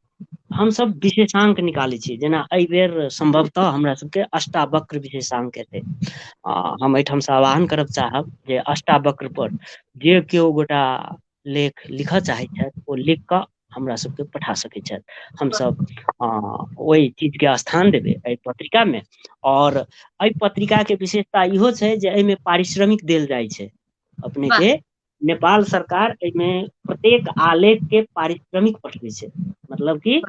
हमसब विशेषांक निकालै छियै, जेना एहि बेर सम्भवतः हमरा सबके अष्टावक्र विशेषांक एतै। हम एहिठाम सँ आह्वान करब चाहब जे अष्टावक्र पर जे केओ गोटा लेख लिखऽ चाहै छथि ओ लिख कऽ हमरा सबके पठा सकै छथि। हमसब ओहि चीज के स्थान देबै एहि पत्रिका में। और एहि पत्रिका के विशेषता इहो छै जे एहिमे पारिश्रमिक देल जाइ छै अपने वाह के। नेपाल सरकार एहिमे प्रत्येक आलेख के पारिश्रमिक पठबै छै, मतलब कि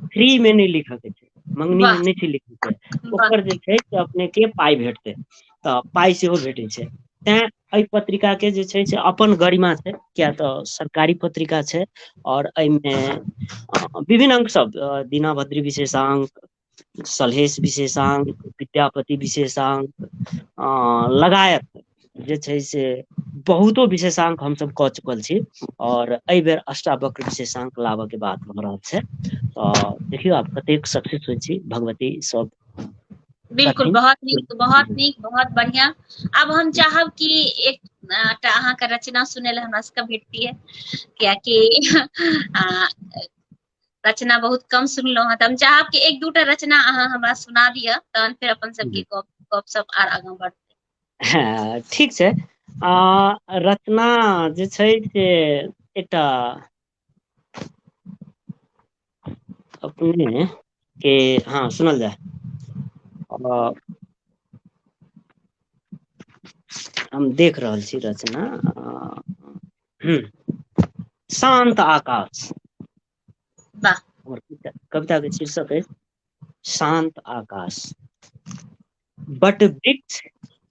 फ्री में नहीं लिखऽ के छै, मंगनी में वाह नहीं छै लिखै के, वाह ओकर जे छै से अपने के पाइ भेटतै, तऽ पाइ सेहो भेटै छै। तें एहि पत्रिका के जे छै से अपन गरिमा छै, किया तऽ सरकारी पत्रिका छै। और एहिमे विभिन्न अंक सब दीनाभद्री विशेषांक, सलहेश विशेषांक, विद्यापति विशेषांक लगायत जे छै से बहुतो विशेषांक हमसब कऽ चुकल छी। और एहि बेर अष्टावक्र विशेषांक लाबऽ के बात भऽ रहल छै, तऽ देखियौ आब कतेक सक्सेस होइ छी, भगवती सब बिल्कुल, करथिन। बहुत नीक, बहुत नीक, बहुत बढ़िया। अब हम चाहब कि एक अहाँ के रचना सुनै लए हमरा सबके भेटतियै, कियाकि रचना बहुत कम सुनलहुँ हँ, तऽ हम चाहब कि एक दूटा रचना अहाँ हमरा सुना दिअ, तहन फेर अपन सबके गप आर आगाँ बढ़तै। हाँ ठीक छै। रचना जे छै से एकटा अपने के हाँ सुनल जाय। हम देख रहल छी रचना। शांत आकाश। वाह। कविता के शीर्षक है शांत आकाश। बट वृक्ष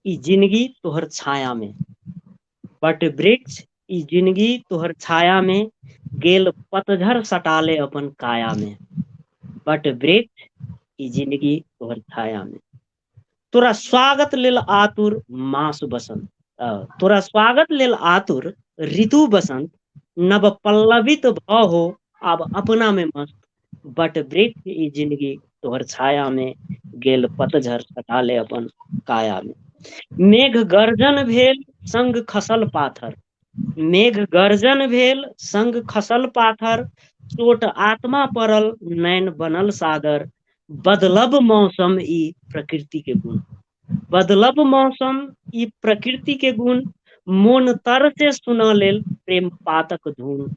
ई जिंदगी तोहर छाया में, बट वृक्ष ई जिंदगी तोहर छाया में, गेल पतझड़ सटाले अपन काया में। बट वृक्ष ई जिंदगी तोहर छाया में, तोरा स्वागत लेल आतुर मास बसंत, तोरा स्वागत लेल आतुर ऋतु बसंत, नव पल्लवित भाव हो आब अपना में मस्त। बट वृक्ष ई जिंदगी तोहर छाया में, गेल पतझड़ सटाले अपन काया में। मेघ गर्जन भेल संग खसल पाथर, मेघ गर्जन भेल संग खसल पाथर, चोट आत्मा पड़ल नैन बनल सागर। बदलब मौसम ई प्रकृति के गुण, बदलब मौसम ई प्रकृति के गुण, मोन तर से सुनऽ लेल प्रेम पातक धुन।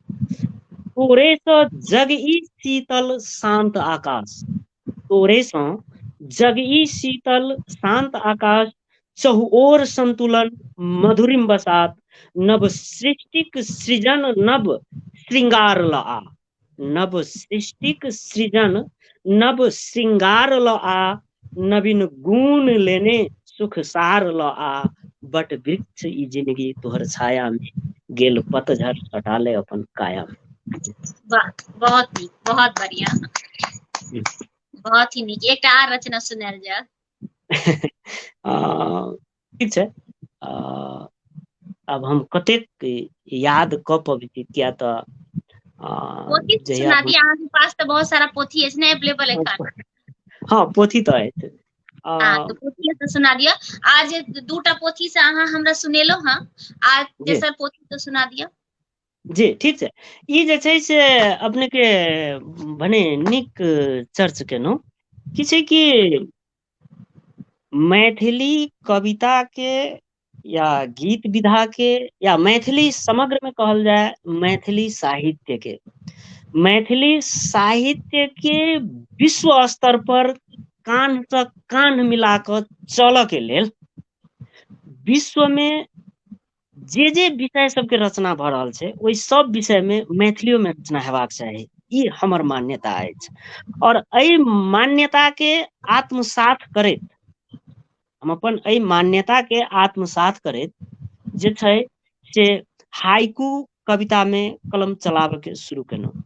तोरे सँ जग ई शीतल शांत आकाश, तोरे सँ जग ई शीतल शांत आकाश, चहुओर संतुलन मधुरिम बसात, नव सृष्टिक सृजन नव श्रृंगार लआ, नव सृष्टिक सृजन नव श्रृंगार लआ, नवीन गुण लेने सुख सार लआ। बट वृक्ष ई जिंदगी तोहर छाया में, गेल पतझड़ सटाले अपन काया में। वाह, बहुत नीक, बहुत बढ़िया, बहुत ही नीक। एकटा आर रचना सुनायल जाय। ठीक छै। अब हम कतेक याद कऽ पबै छी, किया तऽ पोथी जहिया सुना दिअ, अहाँके पास तऽ बहुत सारा पोथी अछि ने अवेलेबल एखन। हाँ पोथी तऽ अछि। हाँ तऽ पोथी तऽ सुना दिअ। आज दूटा पोथी से अहाँ हमरा सुनेलहुँ हँ, आज जी तेसर पोथी तऽ सुना दिअ। जी ठीक छै। ई जे छै से अपने के भने नीक चर्च केलहुँ। की छै कि मैथिली कविता के या गीत विधा के या मैथिली समग्र में कहल जाय, मैथिली साहित्य के, मैथिली साहित्य के विश्व स्तर पर कान्ह सँ कान्ह मिला कऽ चलऽ के लेल विश्व में जे विषय सबके रचना भऽ रहल छै, ओहि सब विषय में मैथिलियो में रचना हेबाक चाही, ई हमर मान्यता अछि। और एहि मान्यता के आत्मसात करैत, हम अपन एहि मान्यता के आत्मसात करैत जे छै से हाइकू कविता में कलम चलाबऽ के शुरू केलहुँ।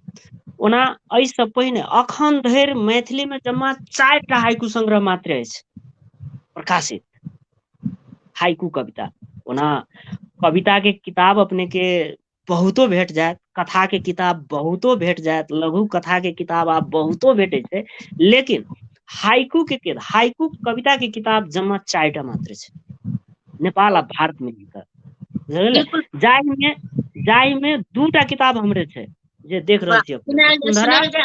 ओना एहिसँ पहिने अखन धरि मैथिली में जमा 4 टा हाइकू संग्रह मात्र अछि प्रकाशित, हाइकू कविता। ओना कविता के किताब अपने के बहुतो भेट जायत, कथा के किताब बहुतो भेट जायत, लघु कथा के किताब आब बहुतो भेटै छै, लेकिन हाइकू कविता के किताब जमा 4 टा मात्र छै, नेपाल आ भारत में भीतर, बुझलियै। बिल्कुल। जाहि में 2 टा किताब हमरे छै, जे देख रहल छी अपने सुनायल जाय, वसुंधरा। सुनायल जाय।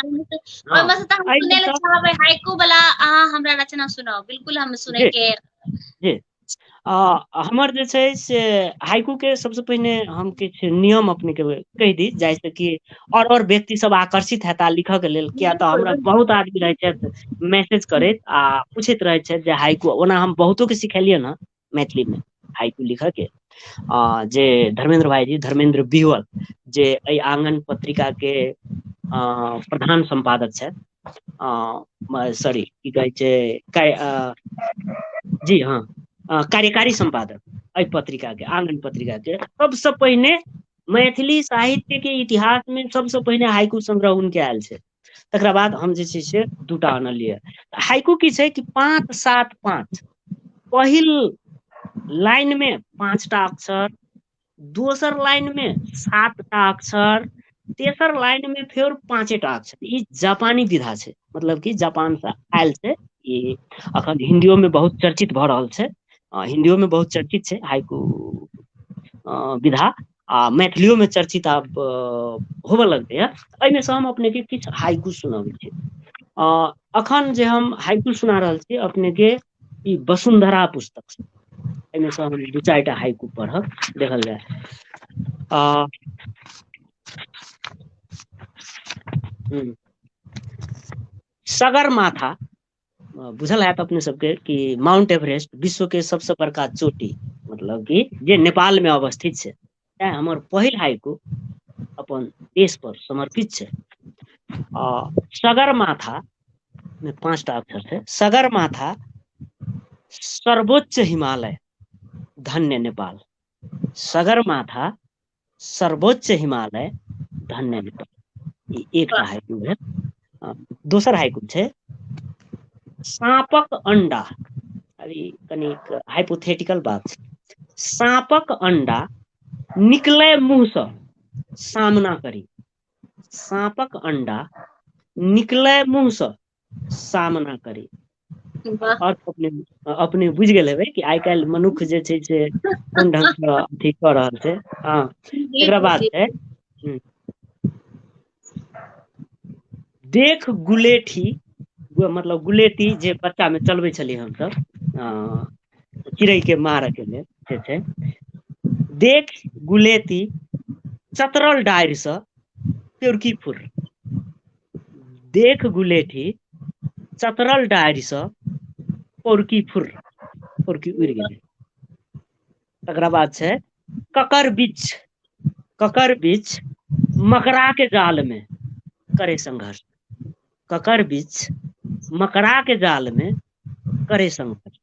हाँ ओहिमे से तऽ हम एहिमे सुनै ले सँ चाहबै, हाइकू वाला अहाँ हमरा रचना सुनाउ, बिल्कुल हम सुनै जी के। जी हमर जे छै से हाइकू के सबसे पहिने हम किछु नियम अपने के कहि दी, जाहिसँ कि और व्यक्ति सब आकर्षित हेता लिखऽ के लेल। किया तऽ बिल्कुल हमरा बिल्कुल बहुत आदमी रहै छथि मैसेज करैत आ पूछैत रहै छथि जे हाइकू, ओना हम बहुतो के सिखेलियै हँ मैथिली में हाइकू लिखऽ के। जे धर्मेंद्र भाईजी, धर्मेंद्र बिहुअल, जे एहि आंगन पत्रिका के प्रधान संपादक छथि, सॉरी की कहै छै, जी हाँ, कार्यकारी संपादक एहि पत्रिका के, आंगन पत्रिका के। सबसे पहिने मैथिली साहित्य के इतिहास में सबसे पहिने हाइकू संग्रह हुनके आयल छै। तकरा बाद हम जे छै से दूटा आनलियै। हाइकू की छै कि 5-7-5, पहिल लाइन में 5टा अक्षर, दोसर लाइन में 7टा अक्षर, तेसर लाइन में फेर 5टा अक्षर। ई जापानी विधा छै, मतलब कि जापान से आयल छै। ई अखन हिंदियो में बहुत चर्चित भऽ रहल छै, हिंदियो में बहुत चर्चित छै हाइकू विधा, आ मैथिलियो में चर्चित आब होबऽ लगलै है। एहिमे से हम अपने के किछु हाइकू सुनबै छी। अखन जे हम हाइकू सुना रहल छी अपने के, ई वसुंधरा पुस्तक से, एहिमे से हम 2-4टा हाइकू पढ़ब, देखल जाय। सगरमाथा, बुझल हैत अपने सबके कि माउंट एवरेस्ट विश्व के सबसे बड़का चोटी, मतलब कि जे नेपाल में अवस्थित छै। तें हमर पहिल हाइकू अपन देश पर समर्पित छै। सगरमाथा में 5टा अक्षर छै। सगरमाथा सर्वोच्च हिमालय, धन्य नेपाल। सगरमाथा सर्वोच्च हिमालय, धन्य नेपाल। ई एकटा हाइकू भेल। दोसर हाइकू छै, साँपक अंडा। अभी कनिक हाइपोथेटिकल बात छै। साँपक अंडा निकलै मुंह सँ, सामना करी। साँपक अंडा निकलै मुंह सँ, सामना करी। वाह और अपने बुझि गेल हेबै कि आइ काल्हि मनुष्य जे छै से कोन ढंग से अथी कऽ रहल छै। जी एकरा जी बाद जी छै, देख गुलेठी, मतलब गुलेती जे बच्चा में चलबै छलियै हमसब चिड़ै के मारऽ के लेल, से छै। देख गुलेती चतरल डाढ़ि सँ पेड़की फुर्र। देख गुलेठी चतरल डाढ़ि सँ पोरकी फुर्र, पोरकी उड़ि गेलै। तकरा बाद छै, ककर बिच्छ, ककर बिच्छ मकड़ा के जाल में करे संघर्ष। ककर बिच्छ मकड़ा के जाल में करे संघर्ष।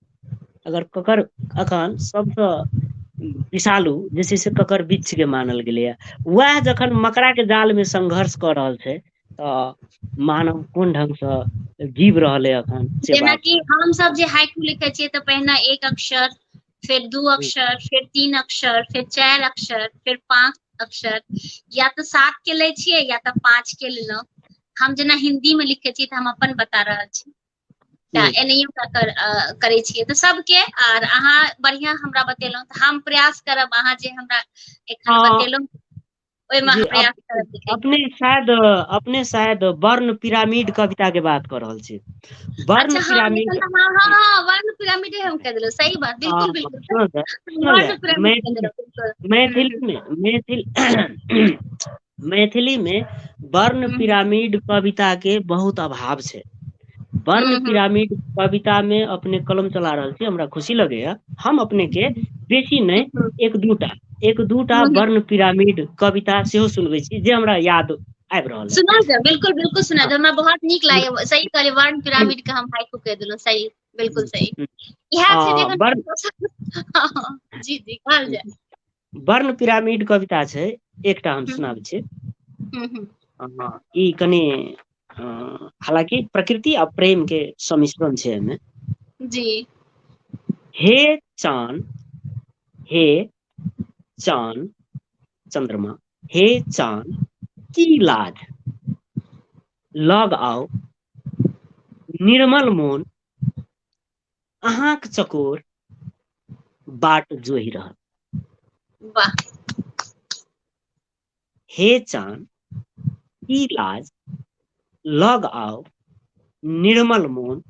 अगर ककर अखन सबसँ विषालु जे छै से ककर बिच्छ के मानल गेलैया, वएह जखन मकड़ा के जाल में संघर्ष कऽ रहल छै, तऽ मानव कोन ढंग से जीव रहल है अखन, से बात जेनाकि छै। हम सब जे हाइकू लिखे छियै तऽ पहिने 1 अक्षर, फिर 2 अक्षर, फिर 3 अक्षर, फिर 4 अक्षर, फिर 5 अक्षर, या तो 7 के ले छियै या तो 5 के लेलहुँ। हम जेना हिंदी में लिखे छियै तऽ हम अपन बता रहल छी, एनहियो करै छियै तऽ सबके। आर अहाँ बढ़िया हमरा बतेलहुँ, तऽ हम प्रयास करब अहाँ जे हमरा एखन आ, बतेलहुँ ओहिमे जी, हम प्रयास करब लिखैके। अपने शायद वर्ण पिरामिड कविता के बात कऽ रहल छी। अच्छा वर्ण हाँ, पिरामिड, हाँ वर्ण पिरामिड हम कह दिलौ, सही बात, बिल्कुल बिल्कुल सुनल जाय। वर्ण पिरामिड कह दिलौ, बिल्कुल। मैथिली में वर्ण पिरामिड कविता के बहुत अभाव छै। वर्ण हम्म, पिरामिड कविता में अपने कलम चला रहल छी, हमरा खुशी लगैया। हम अपने के बेसी नहि, हम्म, 1-2टा हम्म। वर्ण पिरामिड कविता सेहो सुनबै छी, जे हमरा याद आबि रहल है। सुनाउ जाए, बिल्कुल बिल्कुल सुना हाँ, दे, हमरा बहुत नीक लागेया। सही कहलियै, वर्ण पिरामिड के हम हाइकू कह देलहुँ, सही, बिल्कुल सही। इएह छै जखन वर्ण जी जी कहल जाय। वर्ण पिरामिड कविता छै, एकटा हम सुनाबै छी। हम्म। ई कनि हालांकि प्रकृति आ प्रेम के सम्मिश्रण छै एहिमे। जी। हे चान, हे चान चंद्रमा, हे चान की लाज, लग आउ निर्मल मोन, अहाँक चकोर बाट जोहि रहल। वाह। हे चान की लाज, लग आउ निर्मल मोन,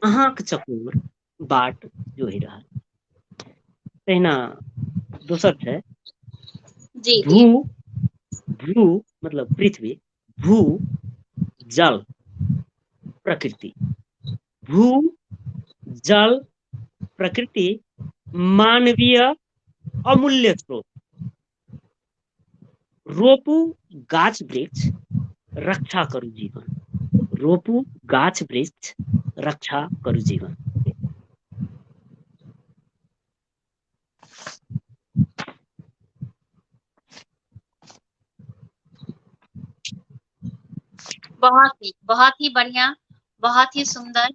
अहाँक चकोर बाट जोहि रहल। तहिना दोसर छै जी भू जी भू मतलब पृथ्वी, भू जल प्रकृति, भू जल प्रकृति मानवीय अमूल्य स्रोत, रोपू गाछ वृक्ष रक्षा करू जीवन, रोपू गाछ वृक्ष रक्षा करू जीवन। बहुत ही बढ़िया, बहुत ही सुंदर।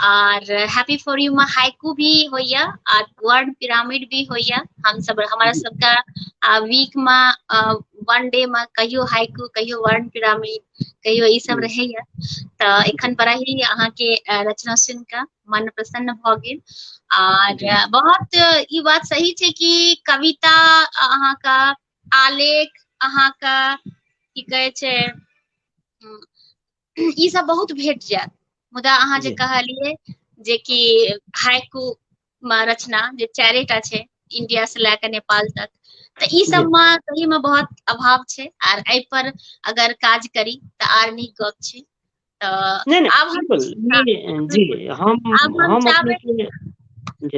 और हैप्पी फॉर यू में हाइकू भी होइया और वर्ड पिरामिड भी होइया। हम सब हमारा सबका वीक में वन डे में कहियो हाइकू, कहियो वर्ड पिरामिड, कहियो ई सब रहेया। तो एखन बड़ा ही अहाँ के रचना सुन के मन प्रसन्न भ गेल। और बहुत ई बात सही छै कि कविता अहाँ का, आलेख अहाँ का, की कहे छै ई सब बहुत भेट जायत। मुदा अहाँ जे कहलिए जे कि हाइकू में रचना जे 4टा छै, इंडिया से लेकर नेपाल तक, तो ई सब में सही में बहुत अभाव छै। और एहि पर अगर काज करी तो आर नीक गप छै। तो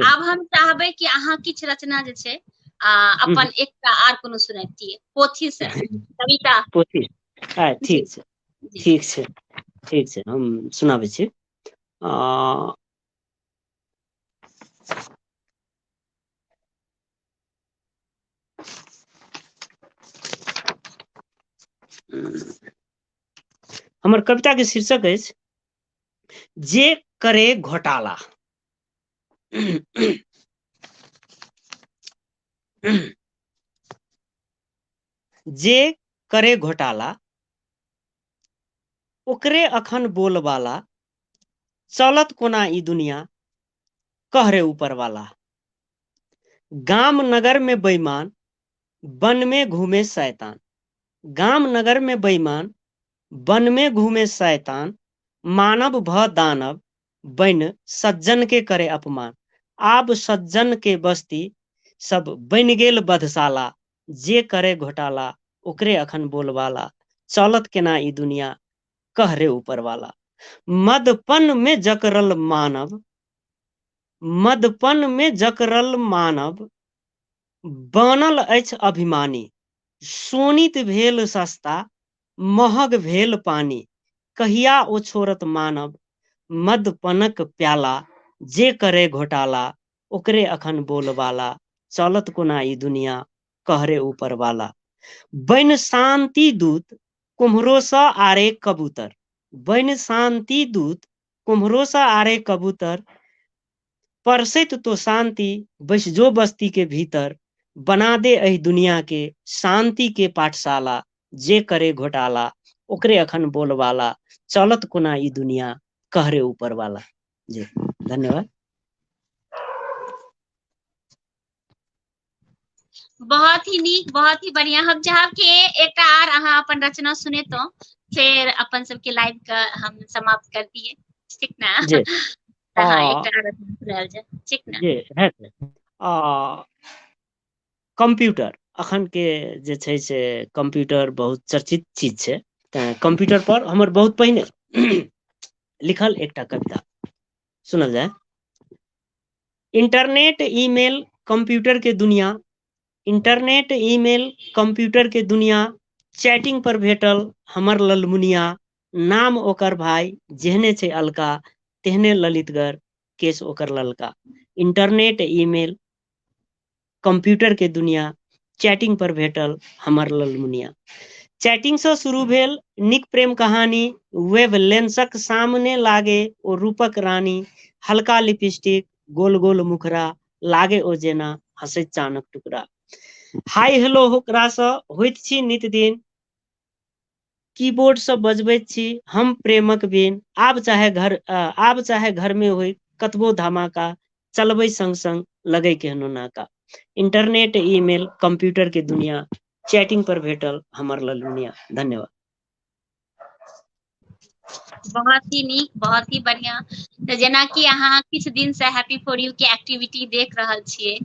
आब हम चाहबै कि अहाँ किछ रचना जे छै अपन एकटा आर कोनो सुनैतियै पोथी से कविता। पोथी ठीक छै, ठीक छै, ठीक छै, हम सुनाबै छी। हमर कविता के शीर्षक अछि जे करे घोटाला। जे करे घोटाला ओकरे अखन बोलबाला, चलत कोना ई दुनिया कह रे ऊपर वाला। गाम नगर में बेईमान, वन में घूमे शैतान, गाम नगर में बेईमान, वन में घूमे शैतान, मानव भ दानव बन सज्जन के करे अपमान। आब सज्जन के बस्ती सब बन गेल बधशाला। जे करे घोटाला ओकरे अखन बोलबाला, चलत केना ई दुनिया कह रे ऊपर वाला। मदपन में जकरल मानव, मदपन में जकरल मानव बनल अछि अभिमानी। सोनित भेल सस्ता, महग भेल पानी, कहिया ओ छोड़त मानव मदपनक प्याला। जे करे घोटाला ओकरे अखन बोलबाला, चलत कोना ई दुनिया कह रे ऊपर वाला। बन शांति दूत कुम्हरो सा आरे कबूतर, बन शांति दूत कुम्हरो सा आरे कबूतर, परसैत तो शांति बस जो बस्ती के भीतर। बना दे एहि दुनिया के शांति के पाठशाला। जे करे घोटाला ओकरे अखन बोलबाला, चलत कोना ई दुनिया कह रे ऊपर वाला। जी धन्यवाद। बहुत ही नीक, बहुत ही बढ़िया। हम चाहब कि एक आर अहाँ अपन रचना सुने तो फिर अपन सबके लाइव का हम समाप्त कर दिए, ठीक ना? हाँ एक आर रचना सुनायल जाए, ठीक ना? जी है। कंप्यूटर अखन के जे छै से कंप्यूटर बहुत चर्चित चीज छै। कंप्यूटर पर हमर बहुत पहिने लिखल एकटा कविता सुनल जाए। इंटरनेट ईमेल कंप्यूटर के दुनिया, इंटरनेट ईमेल कंप्यूटर के दुनिया, चैटिंग पर भेटल हमर ललमुनिया। नाम ओकर भाई जेहने छै अलका, तेहने ललितगर केस ओकर ललका। इंटरनेट ईमेल कंप्यूटर के दुनिया, चैटिंग पर भेटल हमर ललमुनिया। चैटिंग से शुरू भेल निक प्रेम कहानी, वेब लेंसक सामने लागे ओ रूपक रानी। हल्का लिपस्टिक, गोल गोल मुखरा, लागे ओ जेना हंसैत चानक टुकड़ा। हाय हेलो ओकरा सँ होइत छी नित दिन, कीबोर्ड से बजबैत छी हम प्रेमक बिन। आब चाहे घर में होय कतबो धमाका, चलबै संग संग लगे केहनो नाका। इंटरनेट ईमेल कंप्यूटर के दुनिया, चैटिंग पर भेटल हमर ललमुनिया। धन्यवाद। बहुत ही नीक, बहुत ही बढ़िया। तो जेना कि अहाँ किछु दिन से हैप्पी फॉर यू के एक्टिविटी देख रहल छियै,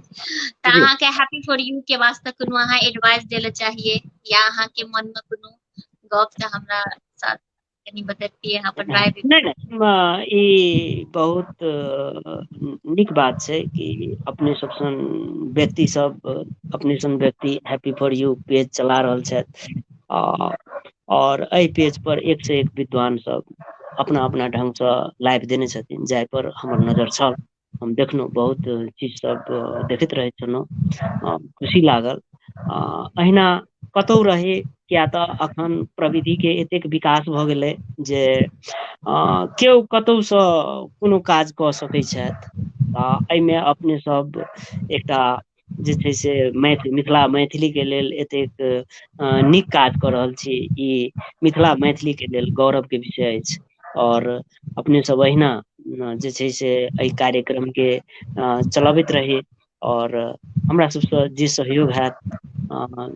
तऽ जी अहाँके हैप्पी फॉर यू के वास्ते कोनो अहाँ एडवाइस देले चाहिए, या अहाँके मन में कोनो गप से हमरा साथ कनी बतैतियै, अहाँ अपन राय देतियै। नहीं नहीं ई बहुत नीक बात छै कि अपने सब सन व्यक्ति सब अपने सन व्यक्ति हैप्पी फॉर यू पेज चला रहल छथि और एहि पेज पर एक से एक विद्वान सब अपना अपना ढंग से लाइव देने छथिन, जाहि पर हमर नजर छल। हम देखलहुँ बहुत चीज सब देखैत रहै छलहुँ, खुशी लागल। अहिना कतौ रही, किया तऽ अखन प्रविधि के एतेक विकास भऽ गेलै जे केओ कतहुसँ कोनो काज कऽ सकैत छथि। एहिमे अपने सब एकटा जे छै से मिथिला मैथिली के लेल एतेक नीक काज कऽ रहल छी, ई मिथिला मैथिली के लेल गौरव के विषय अछि। और अपने सब अहिना जे छै से एहि कार्यक्रम के चलबैत रही, और हमरा सबसँ जे सहयोग हैत,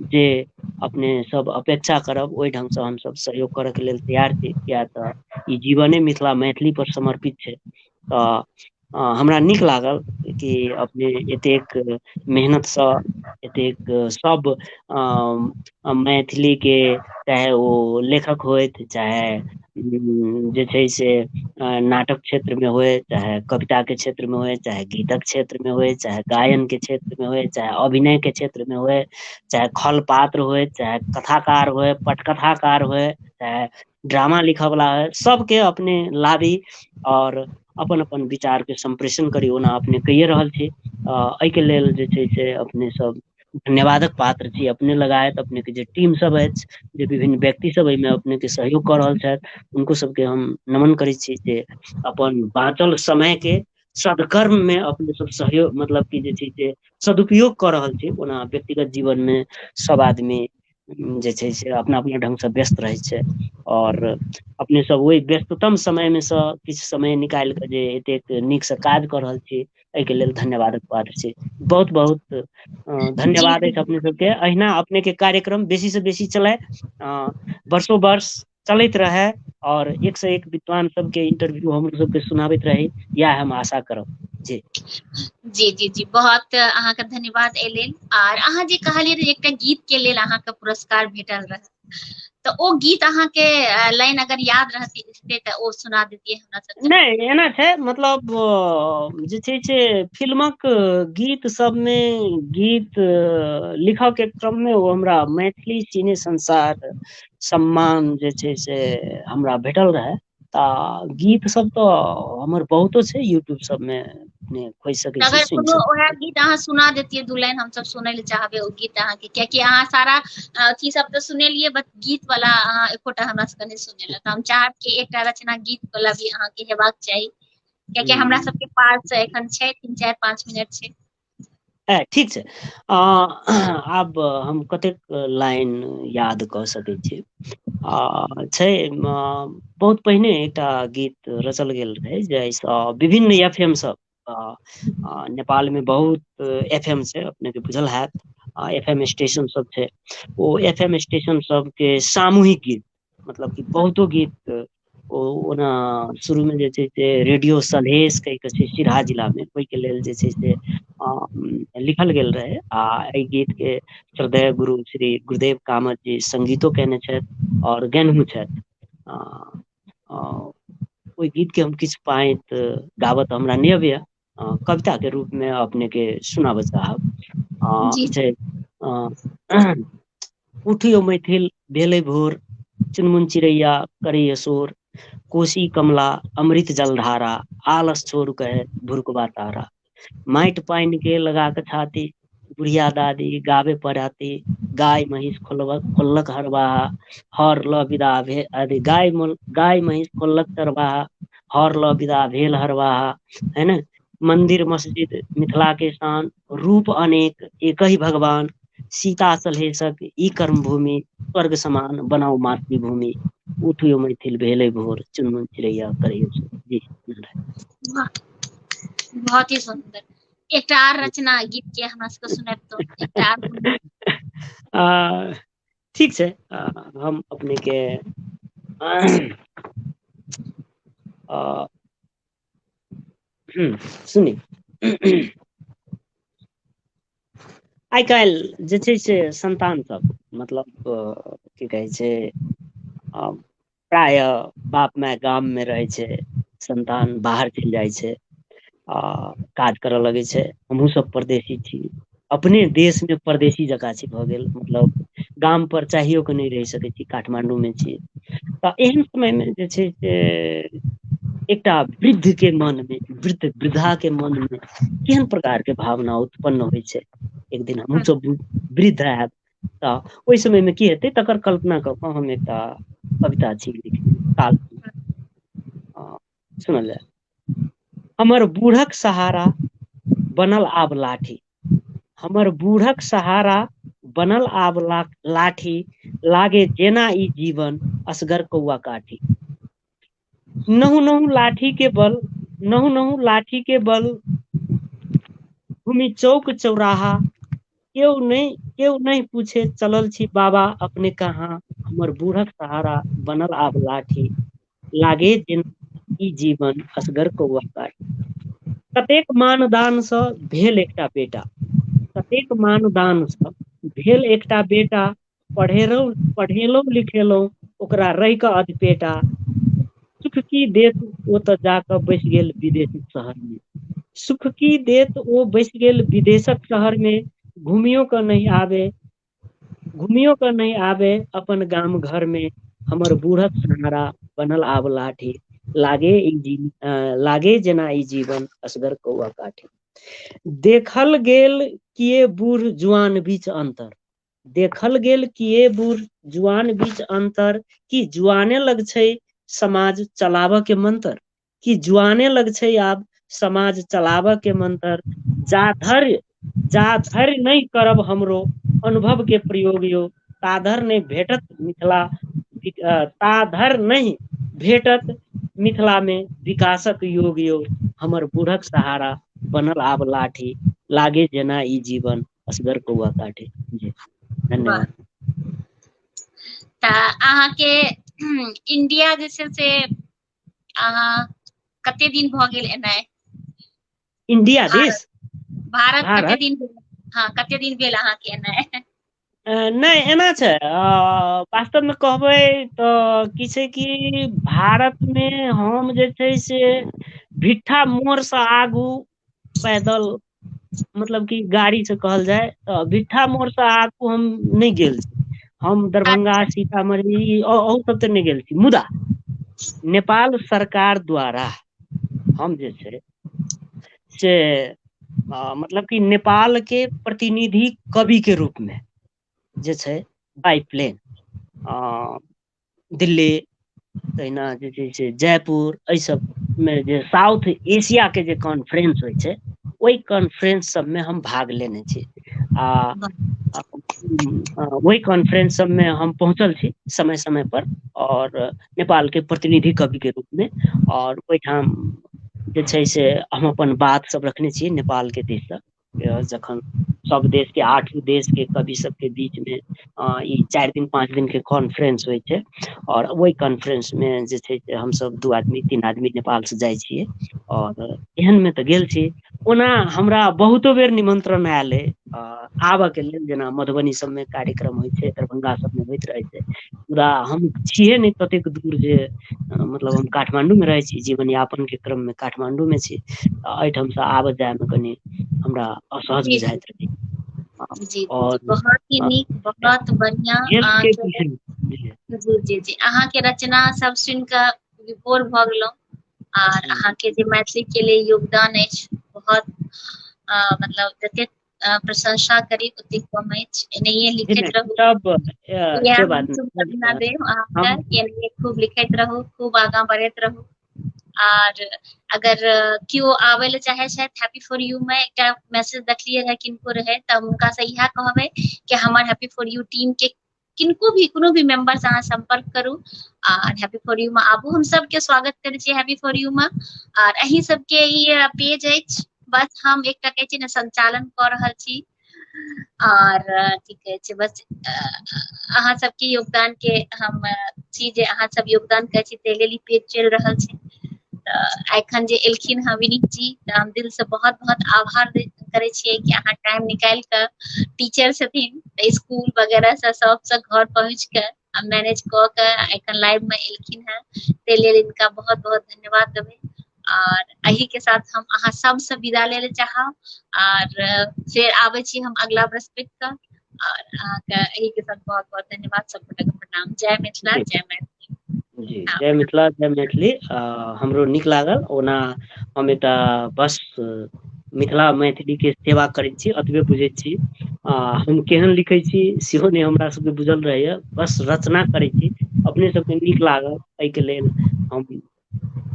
जे अपने सब अपेक्षा करब, ओहि ढंग से हमसब सहयोग करय के लेल तैयार छी। किया तऽ ई जीवने मिथिला मैथिली पर समर्पित छै। तऽ हमरा नीक लागल कि अपने एतेक मेहनतसँ एतेक सब मैथिली के, चाहे ओ लेखक होथि, चाहे जे छै से नाटक क्षेत्र में हुए, चाहे कविता के क्षेत्र में हुए, चाहे गीतक क्षेत्र में हुए, चाहे गायन के क्षेत्र में हुए, चाहे अभिनय के क्षेत्र में हुए, चाहे खल पात्र हुए, चाहे कथाकार हुए, पटकथाकार हुए, चाहे ड्रामा लिखऽ वाला है, सबके अपने लाभी और अपन अपन विचार के संप्रेषण करी। ओना अपने कहिए रहल छी, एहि के लेल जे छै से अपने सब धन्यवादक पात्र छी। अपने लगायत अपने के जे टीम सब अछि, जे विभिन्न व्यक्ति सब एहिमे अपने के सहयोग कऽ रहल छथि, उनको सबके हम नमन करै छी जे अपन बाँचल समय के सदकर्म में अपने सब सहयोग, मतलब कि जे छै से सदुपयोग कऽ रहल छी। ओना व्यक्तिगत जीवन में सब आदमी जे छै से अपना अपना ढंग से व्यस्त रहै छै, और अपने सब ओहि व्यस्ततम समय में से किछु समय निकालि कऽ जे एतेक नीक से काज कऽ रहल छी, एहिके लेल धन्यवादक पात्र छी। बहुत बहुत जी धन्यवाद जी अछि अपने सबके। अहिना अपने के कार्यक्रम बेसी से बेसी चले, वर्षों वर्ष चलैत रहे, और एक से एक विद्वान सबके इंटरव्यू हमरो सबके सुनाबैत रही, इएह हम आशा करब। जी जी जी जी, बहुत अहाँके धन्यवाद एहि लेल। आर अहाँ जे कहलियै जे एकटा गीत के लेल अहाँके पुरस्कार भेटल रहे, तऽ ओ गीत अहाँके लाइन अगर याद रहते तऽ ओ सुना देतियै हमरा सबके। नहीं, एना छै, मतलब जे छै से फिल्मक गीत सबमे गीत लिखऽ के क्रम में ओ हमरा मैथिली सिने संसार सम्मान जे छै से हमरा भेटल रहे। तऽ गीत सब तऽ हमर बहुतो छै, यूट्यूब सबमे अपने खोजि सकै छी, अगर सुनि कोनो सकै ओएह गीत अहाँ सुना देतियै दू लाइन, हमसब सुनै लए चाहबै ओ गीत अहाँके, कियाकि अहाँ सारा अथी सब तऽ सुनेलियै, बट गीत वाला अहाँ एकोटा हमरा सबके नहि सुनेलक। तऽ हम चाहब कि एकटा रचना गीत वाला भी अहाँके हेबाक चाही, कियाकि हमरा छी। सबके पास एखन छै 3-4-5 मिनट छै। ठीक छै। आब हम कतेक लाइन याद कऽ सकै छी। छै बहुत पहिने एकटा गीत रचल गेल रहै, जाहिसँ विभिन्न एफएम सब, नेपाल में बहुत एफएम छै, अपने के बुझल हैत, एफएम स्टेशन सब छै। ओ एफएम स्टेशन सबके सामूहिक गीत, मतलब कि बहुतो गीत ओ ओना शुरू में जे छै से रेडियो सलहेश कहि के छै सिराहा जिला में, ओहिके लेल जे छै से लिखल गेल रहे। आ एहि गीत के श्रद्धेय गुरु श्री गुरुदेव कामत जी संगीतो केने छथि और गेनहु छथि। आ, आ, ओहि गीत के हम किछु पाइत गाबत हमरा नहि अबैया, कविता के रूप में अपने के सुनाबऽ चाहब। जी छै उठियो मैथिल भेलै भोर, चुनमुन चिड़ैया करैया शोर, कोशी कमला अमृत जलधारा, आलस छोड़ कहे भुरकबा तारा, माटि पानि के लगा के छाती, बुढ़िया दादी गाबे पराती, गाय महिष खोललक हरबाहा, हर ल विदा भेल, अथी गाय महिष खोललक चरवाहा, हर ल विदा भेल हरवाहा, है न। मंदिर मस्जिद मिथिला के शान, रूप अनेक एक ही भगवान, सीता सलहेशक ई कर्म भूमि, स्वर्ग समान बनाउ मातृभूमि, उठियो मैथिल भेलै भोर, चुनमुन चिड़ैया करैया शोर। जी वाह, बहुत ही सुंदर। एकटा आर रचना गीत के हमरा सबके सुनेबतो, एकटा आर। ठीक छै। हम अपने के सुनी आइ काल्हि जे छै से संतान सब मतलब की कहै छै प्राय बाप माय गाम में रहे छै, संतान बाहर चलि जाइ छै काज करऽ लगे छै। हमहूँ सब परदेशी छी, अपने देश में परदेशी जकाँ छी भऽ गेल, मतलब गाम पर चाहियो के नहि रहि सकै छी, काठमांडू में छी। तऽ एहन समय में जे छै से एकटा वृद्ध के मन में, वृद्धा के मन में केहन प्रकार के भावना उत्पन्न होइ छै। एक दिन हमहूँ सब वृद्ध हैब तऽ ओहि समय में की हेतै तकर कल्पना कऽ कऽ हम एकटा कविता छी लिखने काल। सुनल जाय। हमर बूढ़क सहारा बनल आब लाठी, हमर बूढ़क सहारा बनल आब लाठी, लागे जेना ई जीवन असगर कौआ काठी। नहु नहु लाठी के बल, नहु नहु लाठी के बल, घूमी चौक चौराहा, केओ नहि पूछे चलल छी बाबा अपने कहाँ। हमर बूढ़क सहारा बनल आब लाठी, लागे जेना ई जीवन असगर कौआ काठी। कतेक मानदानसँ भेल एकटा बेटा, कतेक मानदानसँ भेल एकटा बेटा, पढ़ेलहुँ लिखेलहुँ ओकरा रहि कऽ अधपेटा। सुख की देत ओ तऽ जाकऽ बैस गेल विदेशी शहर में, सुख की देत ओ बैस गेल विदेशक शहर में। घुमियो कऽ नहीं आबे, घुमियो कऽ नहीं आबे अपन गाम घर में। हमर बूढ़क सहारा बनल आब लाठी, लागे जेना ई जीवन असगर कौआ काठी। देखल गेल किए बूढ़ जुआन बीच अन्तर, देखल गेल किए बूढ़ जुआन बीच अन्तर, कि जुआने लग छै समाज चलाबऽ के मंतर, कि जुआने लग छै आब समाज चलाबऽ के मंतर। जा धरि नहि करब हमरो अनुभव के प्रयोग यौ, ता धरि नहि भेटत मिथिला, ता धरि नहि भेटत मिथिला में विकासक योग यौ। हमर बूढ़क सहारा बनल आब लाठी, लागे जेना ई जीवन असगर कौआ काठी। जी वाह। धन्यवाद। तऽ अहाँके इंडिया जे छै से अहाँ कते दिन भऽ गेल एनाइ? इंडिया भारत, देश भारत कते भारत दिन भेल? हाँ कते दिन भेल अहाँके एनाइ? नहि एना छै, वास्तवमे कहबै तऽ की छै कि भारत में हम जे छै से भिट्ठा मोड़सँ आगू पैदल, मतलब कि गाड़ी से कहल जाय तऽ भिट्ठा मोड़ से आगू हम नहि गेल छी। हम दरभंगा अच्छा सीतामढ़ी सब तऽ नहि गेल छी, मुदा नेपाल सरकार द्वारा हम जे छै से मतलब कि नेपाल के प्रतिनिधि कवि के रूप में जे छै बाइ प्लेन दिल्ली, तहिना जे छै से जयपुर, एहि सब में जे साउथ एशिया के जे कॉन्फ्रेंस होइ छै, ओहि कॉन्फ्रेंस सबमें हम भाग लेने छी। आ वही कॉन्फ्रेंस सब में हम पहुंचल छी समय समय पर, और नेपाल के प्रतिनिधि कवि के रूप में। और ओहिठाम जे छै से हम अपन बात सब रखने छियै नेपाल के दिशसँ, जखन सब देश के 8 देश के कवि सबके बीच में ई 4 दिन 5 दिन के कॉन्फ्रेंस होइ छै। और ओहि कॉन्फ्रेंस में जे छै से हमसब 2 आदमी 3 आदमी नेपाल से जाइ छियै, और एहन में तऽ गेल छी। ओना हमरा बहुतो बेर निमंत्रण आयल आबऽ के लेल, जेना मधुबनी सबमें कार्यक्रम होइ छै, दरभंगा सबमें होइत रहै छै, मुदा हम छियै नहि ततेक दूर जे मतलब हम काठमांडू में रहै छी, जीवन यापन के क्रम में काठमांडू में छी, एहिठाम से आबऽ जाय में कनि हमरा असहज जी जी बुझाइत रहै। जी जी जी, और बहुत ही नीक, बहुत बढ़िया। हेल्थ के अहाँके विषय जी जी जी जी, अहाँके रचना सब सुनि कऽ विभोर भऽ गेलहुँ। आर अहाँके जे मैथिली के लिए योगदान अछि, बहुत मतलब जतेक प्रशंसा करी ओतेक कम अछि। एनाहिए जी लिखैत नहीं रहू, सब इएह से हम बात शुभकामना नहीं देब हम अहाँके, एनाहिए खूब लिखैत रहू, खूब आगाँ बढ़ैत रहू। आर अगर केओ आबै ले चाहे छथि हैप्पी फॉर यू में, एकटा मैसेज देखलियै रहे किनको रहे, तऽ हुनका से इएह कहबै कि हमर हैप्पी फॉर यू टीम के किनको भी, कोनो भी मेंबर से अहाँ संपर्क करू आर हैप्पी फॉर यू में आबू। हम सबके स्वागत करै छियै हैप्पी फॉर यू में। आर अहीं सबके ई पेज अछि, बस हम एकटा कहै छी ने संचालन कऽ रहल छी। और की कहै छै, बस अहाँ सबके योगदान के हम छी जे अहाँ सब योगदान करै छी, ताहि लेल ई पेज चलि रहल छै। एखन जे एलखिन हँ विनीत जी तऽ हम दिल से बहुत बहुत आभार करे छियै कि अहाँ टाइम निकालि कऽ टीचर छथिन तऽ स्कूल वगैरह से सबसे घर पहुँच के मैनेज कऽ के एखन लाइव में एलखिन हँ ताहि लेल इनका बहुत बहुत धन्यवाद देबै। और एही के साथ हम अहाँ सबसे विदा ले चाहब और फिर आबै छी हम अगला बृहस्पति का और अहाँके एही के साथ बहुत बहुत धन्यवाद। सबगोटे के प्रणाम। जय मिथिला, जी जय मैथिली। जी, हाँ, जय मिथिला, जय मैथिली। हमरो नीक लागल। ओना हम एटा बस मिथिला मैथिली के सेवा करैत छी, अतबे बुझैत छी। हम केहन लिखै छी सेहो नहि हमरा सबके बुझल रहैया, बस रचना करै छी। अपने सबके नीक लागल एहिके लेल हम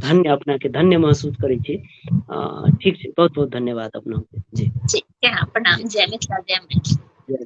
धन्य, अपना के धन्य महसूस करै छी। ठीक छै, बहुत बहुत धन्यवाद अपना के। जी ठीक है, हाँ, प्रणाम। जी जय मिथिला, जय मैथिली। जय